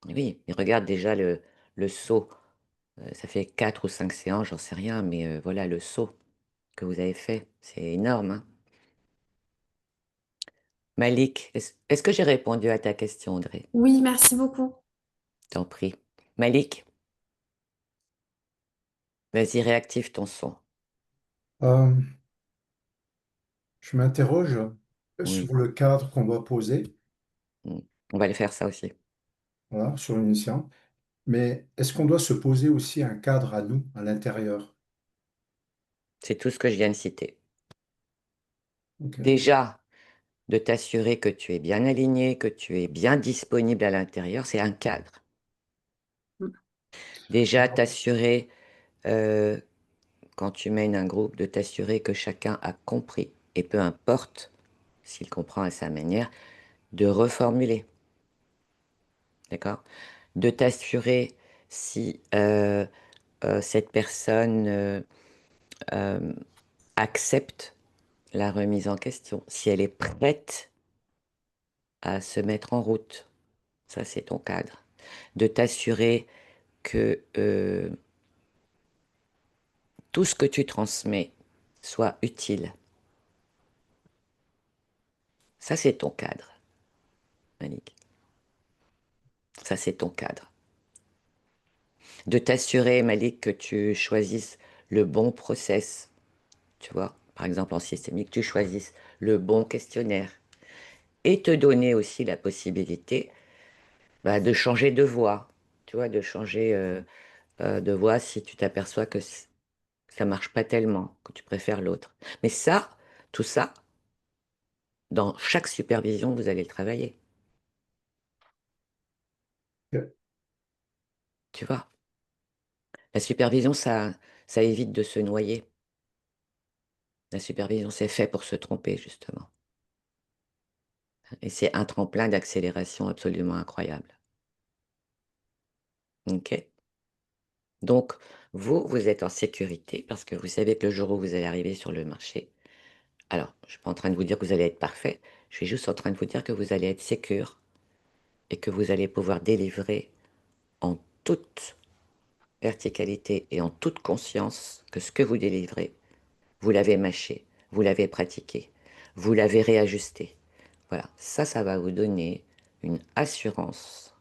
oui. Et regarde déjà le saut. Ça fait 4 ou 5 séances, j'en sais rien, mais voilà le saut que vous avez fait. C'est énorme, hein. Malik, est-ce que j'ai répondu à ta question, Audrey? Oui, merci beaucoup. T'en prie. Malik, vas-y, réactive ton son. Euh, je m'interroge Oui. sur le cadre qu'on doit poser, Mm. On va le faire ça aussi. voilà, sur une mission. Mais est-ce qu'on doit se poser aussi un cadre à nous, à l'intérieur? C'est tout ce que je viens de citer. Ok. Déjà, de t'assurer que tu es bien aligné, que tu es bien disponible à l'intérieur, c'est un cadre. Mm. Déjà, t'assurer, euh, quand tu mènes un groupe, de t'assurer que chacun a compris, et peu importe s'il comprend à sa manière, de reformuler, d'accord? De t'assurer si cette personne euh, accepte la remise en question, si elle est prête à se mettre en route. Ça, c'est ton cadre. De t'assurer que tout ce que tu transmets soit utile. Ça, c'est ton cadre, Malik. Ça, c'est ton cadre. De t'assurer, Malik, que tu choisisses le bon process. Tu vois, par exemple, en systémique, tu choisisses le bon questionnaire. Et te donner aussi la possibilité de changer de voie. Tu vois, de changer de voie si tu t'aperçois que ça marche pas tellement, que tu préfères l'autre. Mais ça, tout ça, dans chaque supervision, vous allez le travailler. Ok. Tu vois, la supervision, ça évite de se noyer. La supervision, c'est fait pour se tromper, justement. Et c'est un tremplin d'accélération absolument incroyable. OK? Donc, vous êtes en sécurité parce que vous savez que le jour où vous allez arriver sur le marché, alors, je ne suis pas en train de vous dire que vous allez être parfait, je suis juste en train de vous dire que vous allez être sécure et que vous allez pouvoir délivrer en toute verticalité et en toute conscience que ce que vous délivrez, vous l'avez mâché, vous l'avez pratiqué, vous l'avez réajusté. Voilà, ça va vous donner une assurance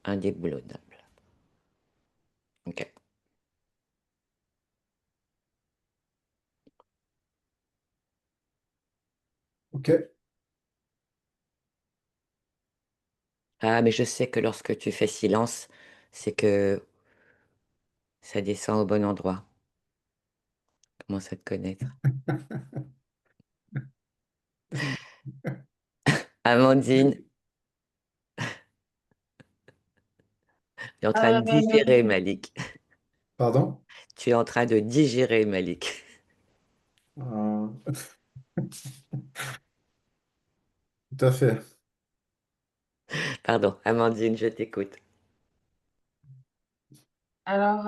indéboulonnable. Ok. Ok. Ah, mais je sais que lorsque tu fais silence, c'est que ça descend au bon endroit. Commence à te connaître. Amandine, tu es en train de digérer, Euh, Malik. Pardon? Tu es en train de digérer, Malik. Euh, tout à fait. Pardon, Amandine, je t'écoute. alors,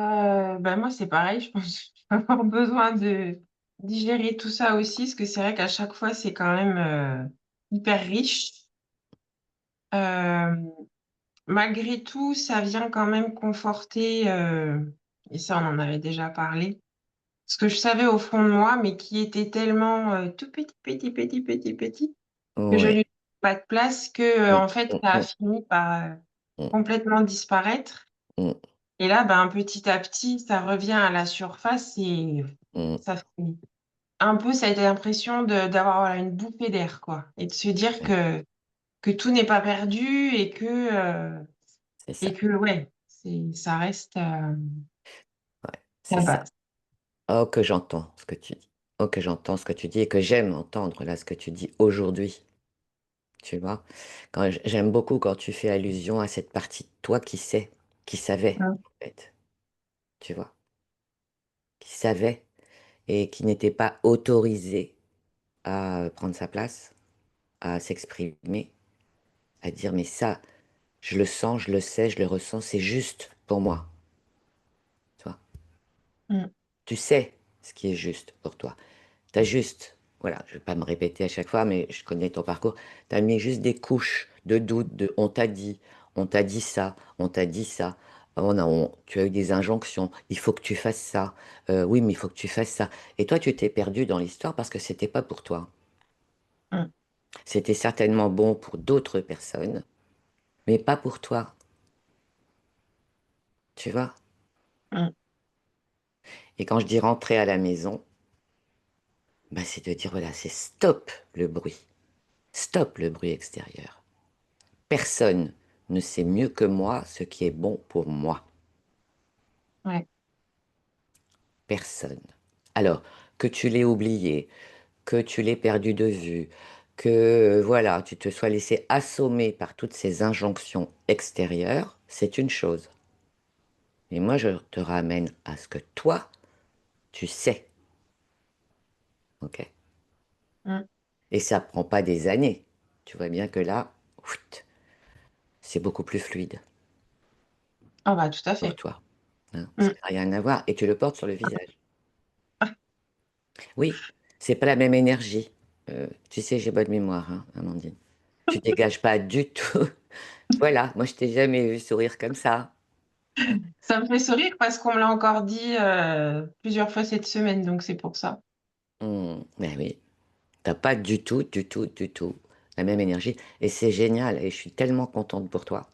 moi, c'est pareil, je pense que je vais avoir besoin de digérer tout ça aussi, parce que c'est vrai qu'à chaque fois, c'est quand même hyper riche. Euh, Malgré tout, ça vient quand même conforter, et ça, on en avait déjà parlé, ce que je savais au fond de moi, mais qui était tellement tout petit, que je Ouais. lui ai pas de place, que Mm, en fait, mm, ça a mm, fini par mm, complètement disparaître. mm, Et là, ben, petit à petit, ça revient à la surface et mm. ça fait un peu cette impression d'avoir voilà, une bouffée d'air, quoi, et de se dire Ouais, que tout n'est pas perdu c'est ça. et que ouais, ça reste Ouais, c'est la ça. base. Oh, que j'entends ce que tu dis. Oh, que j'entends ce que tu dis et que j'aime entendre là ce que tu dis aujourd'hui. Tu vois, j'aime beaucoup quand tu fais allusion à cette partie de toi qui sait, qui savait, Mm. en fait. Tu vois, qui savait et qui n'était pas autorisé à prendre sa place, à s'exprimer, à dire mais ça, je le sens, je le sais, je le ressens, c'est juste pour moi. Tu vois, Mm. tu sais ce qui est juste pour toi. T'as juste, voilà, je vais pas me répéter à chaque fois, mais je connais ton parcours. T'as mis juste des couches de doute, de on t'a dit ça, on t'a dit ça. Oh non, tu as eu des injonctions, il faut que tu fasses ça. Oui, mais il faut que tu fasses ça. Et toi, tu t'es perdu dans l'histoire parce que c'était pas pour toi. Mm. C'était certainement bon pour d'autres personnes, mais pas pour toi, tu vois. Mm. Et quand je dis rentrer à la maison, bah, c'est de dire, voilà, c'est stop le bruit. Stop le bruit extérieur. Personne ne sait mieux que moi ce qui est bon pour moi. Ouais. Personne. Alors, que tu l'aies oublié, que tu l'aies perdu de vue, que voilà, tu te sois laissé assommer par toutes ces injonctions extérieures, c'est une chose. Et moi, je te ramène à ce que toi, tu sais. Ok? Mm. Et ça prend pas des années. Tu vois bien que là, ouf, c'est beaucoup plus fluide Ah bah tout à pour fait. toi. Hein, ça Mm. n'a rien à voir. Et tu le portes sur le visage. Oui, c'est pas la même énergie. Tu sais, j'ai bonne mémoire, hein, Amandine. Tu dégages pas du tout. Voilà, moi je t'ai jamais vu sourire comme ça. Ça me fait sourire parce qu'on me l'a encore dit plusieurs fois cette semaine, donc c'est pour ça. Ben oui, t'as pas du tout, du tout, du tout la même énergie. Et c'est génial. Et je suis tellement contente pour toi.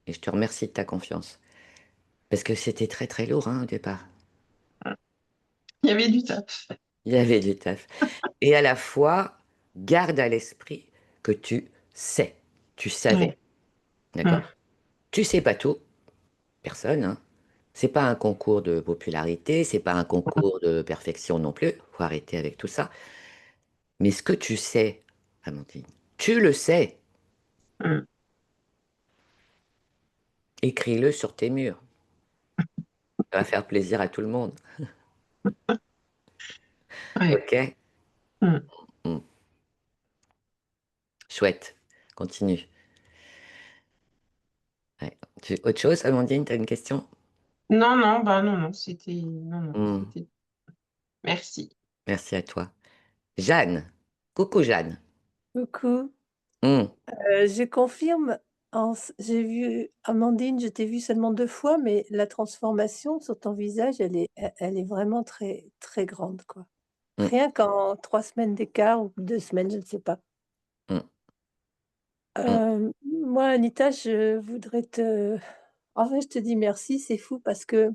Et je te remercie de ta confiance. Parce que c'était très très lourd hein, au départ. Il y avait du taf. Il y avait du taf. Et à la fois, garde à l'esprit que tu sais. Tu savais. Ouais. D'accord? Mm. Tu sais pas tout. Personne, hein. C'est pas un concours de popularité, c'est pas un concours de perfection non plus. Faut arrêter avec tout ça. Mais ce que tu sais, Amandine, tu le sais. Mm. Écris-le sur tes murs. Ça va faire plaisir à tout le monde. Ouais. Ok? Mm. Hmm. Chouette. Continue. Ouais. Autre chose, Amandine, tu as une question? Non, non, bah non, non, c'était. Non, non, Hmm. c'était. Merci. Merci à toi. Jeanne. Coucou Jeanne. Coucou, Hmm. je confirme, j'ai vu Amandine, je t'ai vue seulement 2 fois, mais la transformation sur ton visage, elle est vraiment très, très grande, quoi. Hmm. Rien qu'en 3 semaines d'écart ou 2 semaines, je ne sais pas. Hmm. Hmm. Moi, Anita, je voudrais te en vrai, je te dis merci, c'est fou parce que,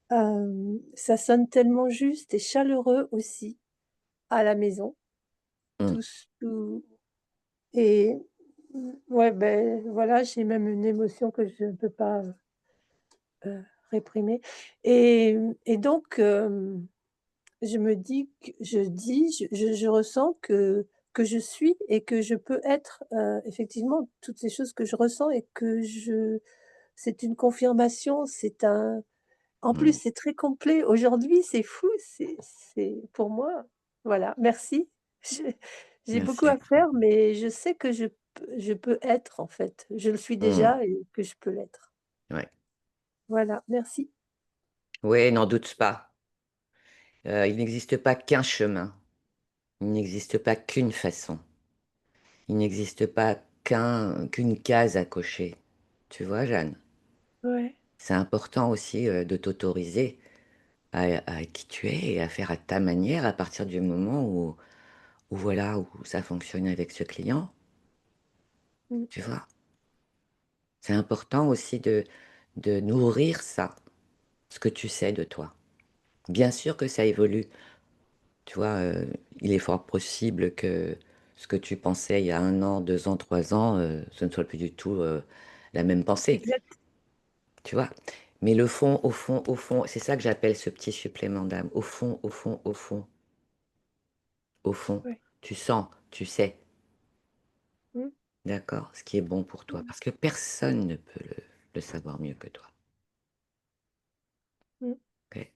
ça sonne tellement juste et chaleureux aussi à la maison, Hmm. tout et ouais, ben voilà, j'ai même une émotion que je ne peux pas, réprimer et donc je me dis que je ressens que je suis et que je peux être, effectivement toutes ces choses que je ressens et que je c'est une confirmation, c'est un en plus, Hmm. c'est très complet. Aujourd'hui, c'est fou, c'est pour moi voilà, merci. J'ai j'ai beaucoup Merci à à toi. faire, mais je sais que je peux être, en fait. Je le suis Hmm. déjà et que je peux l'être. Ouais. Voilà, merci. Ouais, n'en doute pas. Il n'existe pas qu'un chemin. Il n'existe pas qu'une façon. Il n'existe pas qu'une case à cocher. Tu vois, Jeanne? Ouais, C'est important aussi de t'autoriser à qui tu es et à faire à ta manière à partir du moment où voilà, où ça fonctionne avec ce client. mmh, Tu vois? C'est important aussi de nourrir ça, ce que tu sais de toi. Bien sûr que ça évolue. Tu vois, il est fort possible que ce que tu pensais il y a 1 an, 2 ans, 3 ans, ce ne soit plus du tout la même pensée. exact, Tu vois? Mais le fond, au fond, c'est ça que j'appelle ce petit supplément d'âme. Au fond, ouais, tu sens, tu sais, mmh, d'accord, ce qui est bon pour toi. mmh, Parce que personne ne peut le savoir mieux que toi. mmh. Ok.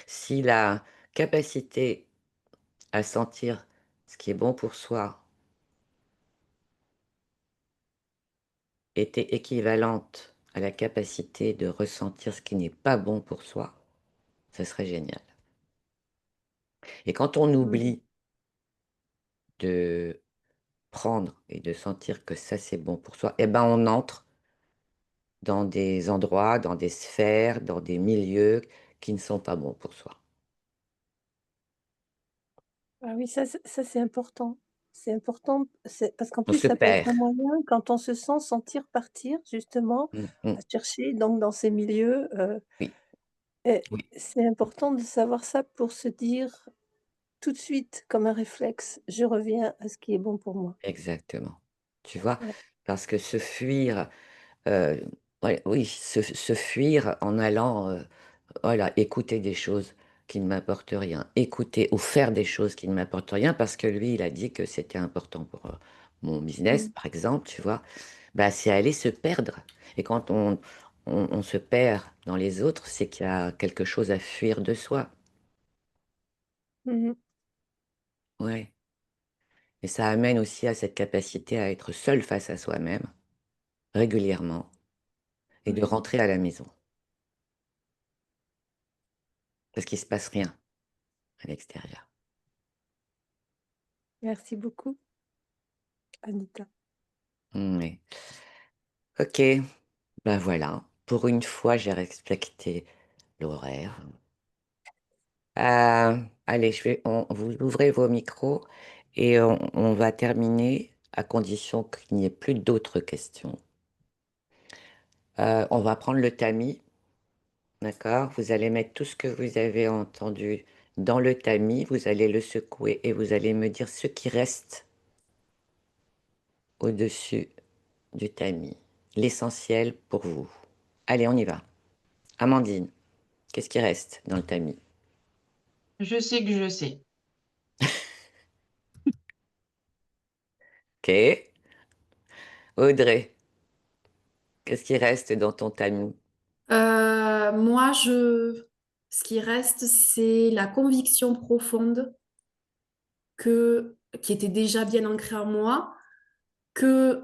Si la capacité à sentir ce qui est bon pour soi était équivalente à la capacité de ressentir ce qui n'est pas bon pour soi, ça serait génial. Et quand on Mmh. oublie de prendre et de sentir que ça c'est bon pour soi, eh ben on entre dans des endroits, dans des sphères, dans des milieux qui ne sont pas bons pour soi. Ah oui, ça c'est important. C'est important, parce qu'en On plus, se ça peut être perd. un moyen quand on se sent sentir partir, justement, à chercher donc dans ces milieux, Oui, et oui, c'est important de savoir ça pour se dire tout de suite, comme un réflexe: «Je reviens à ce qui est bon pour moi». exactement. Tu vois? Ouais. Parce que se fuir, heu, ouais, oui, se fuir en allant, voilà, écouter des choses qui ne m'apportent rien, écouter ou faire des choses qui ne m'apportent rien parce que lui, il a dit que c'était important pour, mon business, Mmh. par exemple, tu vois? Bah, c'est aller se perdre et quand on se perd dans les autres, c'est qu'il y a quelque chose à fuir de soi. Mmh mh. Ouais, et ça amène aussi à cette capacité à être seul face à soi-même, régulièrement, et de Ouais. rentrer à la maison. Parce qu'il se passe rien à l'extérieur. Merci beaucoup, Anita. Ouais. OK, ben voilà, pour une fois, j'ai respecté l'horaire. Allez, je vais on vous ouvrez vos micros et on va terminer à condition qu'il n'y ait plus d'autres questions. On va prendre le tamis, d'accord? Vous allez mettre tout ce que vous avez entendu dans le tamis, vous allez le secouer et vous allez me dire ce qui reste au-dessus du tamis, l'essentiel pour vous. Allez, on y va. Amandine, qu'est-ce qui reste dans le tamis? Je sais que je sais. OK. Audrey, qu'est-ce qui reste dans ton tamis? Moi, ce qui reste, c'est la conviction profonde qui était déjà bien ancrée en moi, que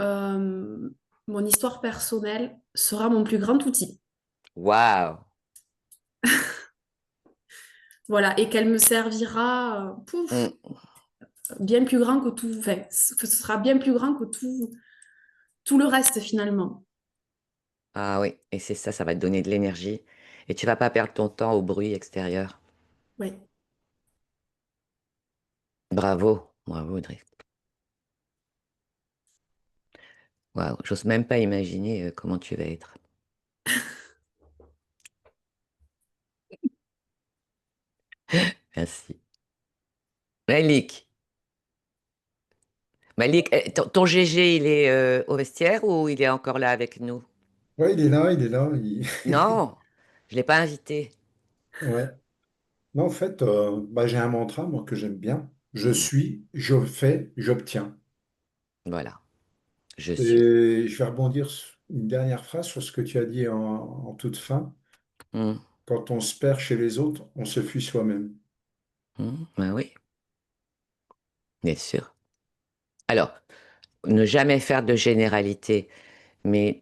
mon histoire personnelle sera mon plus grand outil. Waouh! Voilà, et qu'elle me servira, Mmh. bien plus grand que tout, enfin, que ce sera bien plus grand que tout le reste finalement. Ah oui, et c'est ça, ça va te donner de l'énergie et tu vas pas perdre ton temps au bruit extérieur. Oui. Bravo, bravo Audrey. Waouh, j'ose même pas imaginer, comment tu vas être. Merci. Malik, Malik, ton GG, il est, au vestiaire ou il est encore là avec nous? Ouais, il est là, il est là. Non, je l'ai pas invité. Ouais. Non, en fait, bah, j'ai un mantra, moi, que j'aime bien. Je Mmh, suis, je fais, j'obtiens. voilà, je suis. Et je vais rebondir sur une dernière phrase sur ce que tu as dit en toute fin. Mmh, Quand on se perd chez les autres, on se fuit soi-même. bah oui, bien sûr. Alors, ne jamais faire de généralité. Mais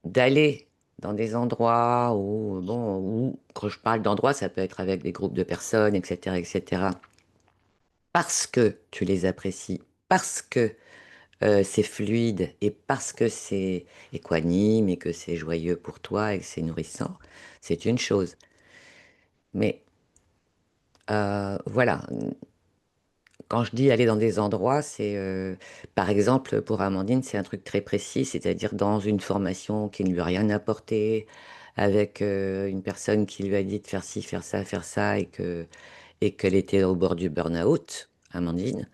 d'aller dans des endroits où, bon, où, quand je parle d'endroits, ça peut être avec des groupes de personnes, etc., parce que tu les apprécies, parce que c'est fluide et parce que c'est équanime et que c'est joyeux pour toi et que c'est nourrissant, c'est une chose. Mais voilà, quand je dis aller dans des endroits, c'est par exemple pour Amandine, c'est un truc très précis, c'est-à-dire dans une formation qui ne lui a rien apporté, avec une personne qui lui a dit de faire ça, et qu'elle était au bord du burn-out, Amandine.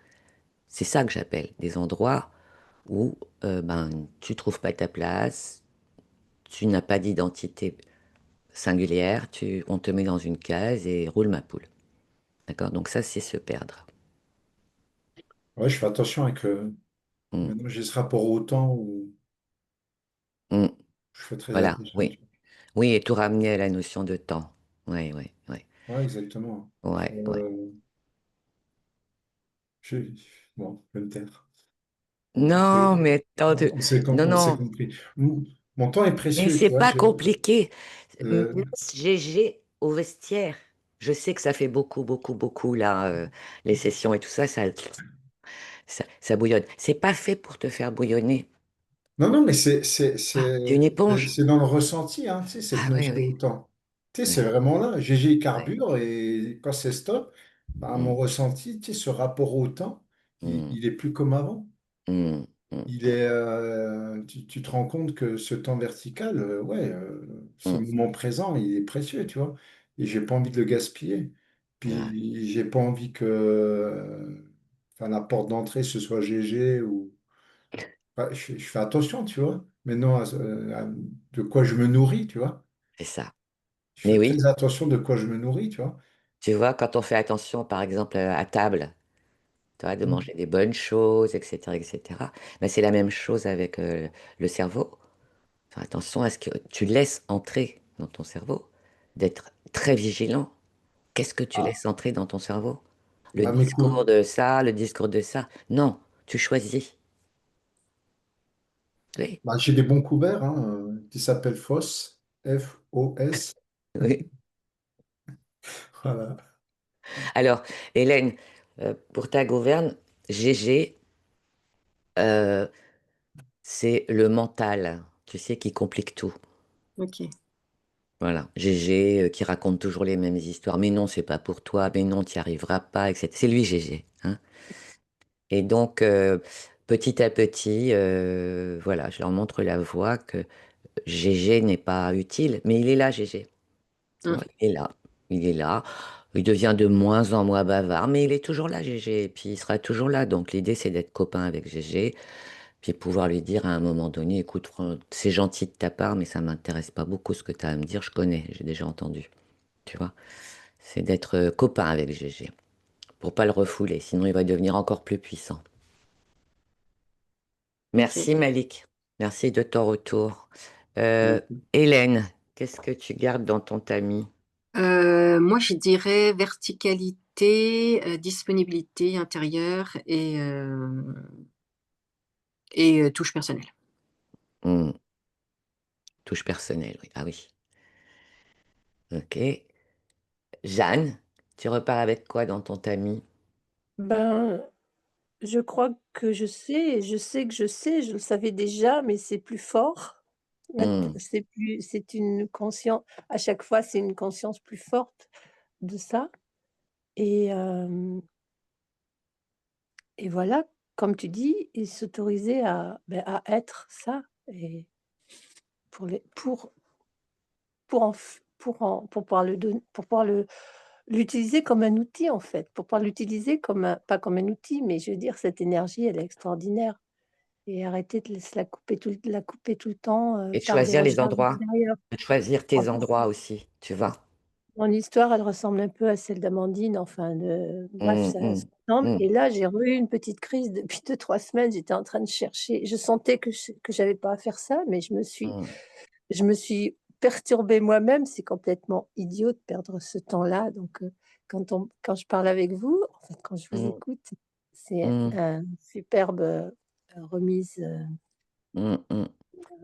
C'est ça que j'appelle des endroits où ben, tu trouves pas ta place, tu n'as pas d'identité singulière, on te met dans une case et roule ma poule. D'accord? Donc ça, c'est se perdre. Ouais, je fais attention avec Mm. maintenant j'ai ce rapport au temps où Mm. je fais très Voilà, attention. oui. Oui, et tout ramener à la notion de temps. Oui, oui, oui. Ouais, exactement. Ouais, ouais. Euh, je- Bon, je vais me taire. Non, mais attends, non, On s'est non. compris. Mon temps est Mais précieux, tu c'est vois. pas compliqué. Euh, Laisse GG au vestiaire. Je sais que ça fait beaucoup, beaucoup, beaucoup, là, les sessions et tout ça, ça bouillonne. C'est pas fait pour te faire bouillonner. non, non, mais Ah, t'es une éponge. c'est dans le ressenti, hein, tu sais, cette Ah oui, notion oui, de temps. Tu sais, c'est oui, vraiment là. GG oui. carbure et quand c'est stop, bah, mon Mm, ressenti, tu sais, ce rapport au temps. Il est plus comme avant. mm, mm, Tu te rends compte que ce temps vertical, ouais, ce mm. moment présent, il est précieux, tu vois. Et j'ai pas envie de le gaspiller. Ouais, Puis j'ai pas envie que, enfin, la porte d'entrée ce soit GG ou. Enfin, je fais attention, tu vois. Maintenant, de quoi je me nourris, tu vois. c'est ça. Je Mais fais oui, très attention de quoi je me nourris, tu vois. tu vois, quand on fait attention, par exemple, à table, tu vois, de Mm. manger des bonnes choses, etc., etc., ben, c'est la même chose avec le cerveau. Faire attention à ce que tu laisses entrer dans ton cerveau, d'être très vigilant. Qu'est-ce que tu Ah, laisses entrer dans ton cerveau? Le bah, mes discours coups. de ça, le discours de ça. Non, tu choisis. Oui, Bah, j'ai des bons couverts hein, qui s'appellent FOS, F-O-S. oui. Voilà. Alors, Hélène, pour ta gouverne, GG, euh, c'est le mental, tu sais, qui complique tout. Ok. Voilà, GG qui raconte toujours les mêmes histoires. Mais non, c'est pas pour toi. Mais non, tu n'y arriveras pas, etc. C'est lui, GG. Hein. Et donc, petit à petit, voilà, je leur montre la voie que GG n'est pas utile, mais il est là, GG. Tu Mm. vois, il est là. Il est là. Il devient de moins en moins bavard, mais il est toujours là, GG. Et puis, il sera toujours là. Donc, l'idée, c'est d'être copain avec GG. Puis, pouvoir lui dire à un moment donné, écoute, c'est gentil de ta part, mais ça m'intéresse pas beaucoup ce que tu as à me dire. Je connais, j'ai déjà entendu. Tu vois, c'est d'être copain avec GG. Pour pas le refouler, sinon il va devenir encore plus puissant. Ok. Merci Malik. Merci de ton retour. Euh, Hélène, qu'est-ce que tu gardes dans ton tamis? Moi, je dirais verticalité, disponibilité intérieure et touche personnelle. Hmm, touche personnelle, oui. Ah oui. Ok. Jeanne, tu repars avec quoi dans ton tamis? Ben, je crois que je sais que je sais, je le savais déjà, mais c'est plus fort. Hmm, C'est une conscience, à chaque fois, c'est une conscience plus forte de ça. Et, et voilà, comme tu dis, et s'autoriser à, ben, à être ça, et pour, les, pour pouvoir pour pouvoir l'utiliser comme un outil, en fait, pour pouvoir l'utiliser comme pas comme un outil, mais je veux dire, cette énergie, elle est extraordinaire. Et arrêter de la couper tout le temps, Et de par des choisir les recherches endroits. extérieures. De choisir En tes plus, endroits aussi, tu vois. mon histoire, elle ressemble un peu à celle d'Amandine, enfin bref, Hmm, ça hmm, ressemble. hmm, Et là, j'ai eu une petite crise depuis 2-3 semaines, j'étais en train de chercher. Je sentais que j'avais pas à faire ça, mais hmm, je me suis perturbée moi-même. C'est complètement idiot de perdre ce temps-là. Donc, quand je parle avec vous, en fait, quand je vous hmm, écoute, c'est hmm, un superbe, remise, hmm, hmm.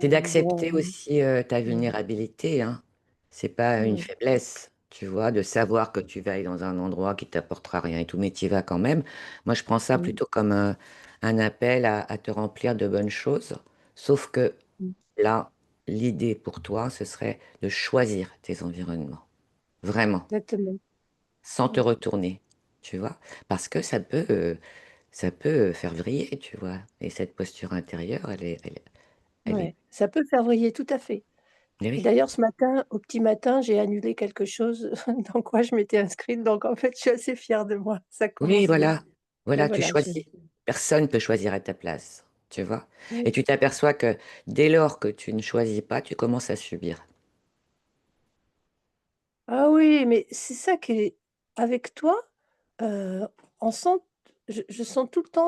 C'est d'accepter bon, aussi ta vulnérabilité, hein. C'est pas une mmh, faiblesse, tu vois, de savoir que tu vas aller dans un endroit qui t'apportera rien et tout, mais tu y vas quand même. Moi, je prends ça mmh, plutôt comme un appel à te remplir de bonnes choses. Sauf que mmh, là, l'idée pour toi, ce serait de choisir tes environnements, vraiment, exactement. sans te Mmh. retourner, tu vois, parce que ça peut faire vriller, tu vois. Et cette posture intérieure, elle est, Ouais, ça peut faire vriller, tout à fait. eh Et oui. d'ailleurs, ce matin, au petit matin, j'ai annulé quelque chose dans quoi je m'étais inscrite, donc en fait, je suis assez fière de moi. Ça Oui, commence bien. voilà. Et Voilà, tu voilà, choisis. Personne ne peut choisir à ta place, tu vois. Et oui. tu t'aperçois que dès lors que tu ne choisis pas, tu commences à subir. Ah oui, mais c'est ça qui est avec toi, heu, on sent je sens tout le temps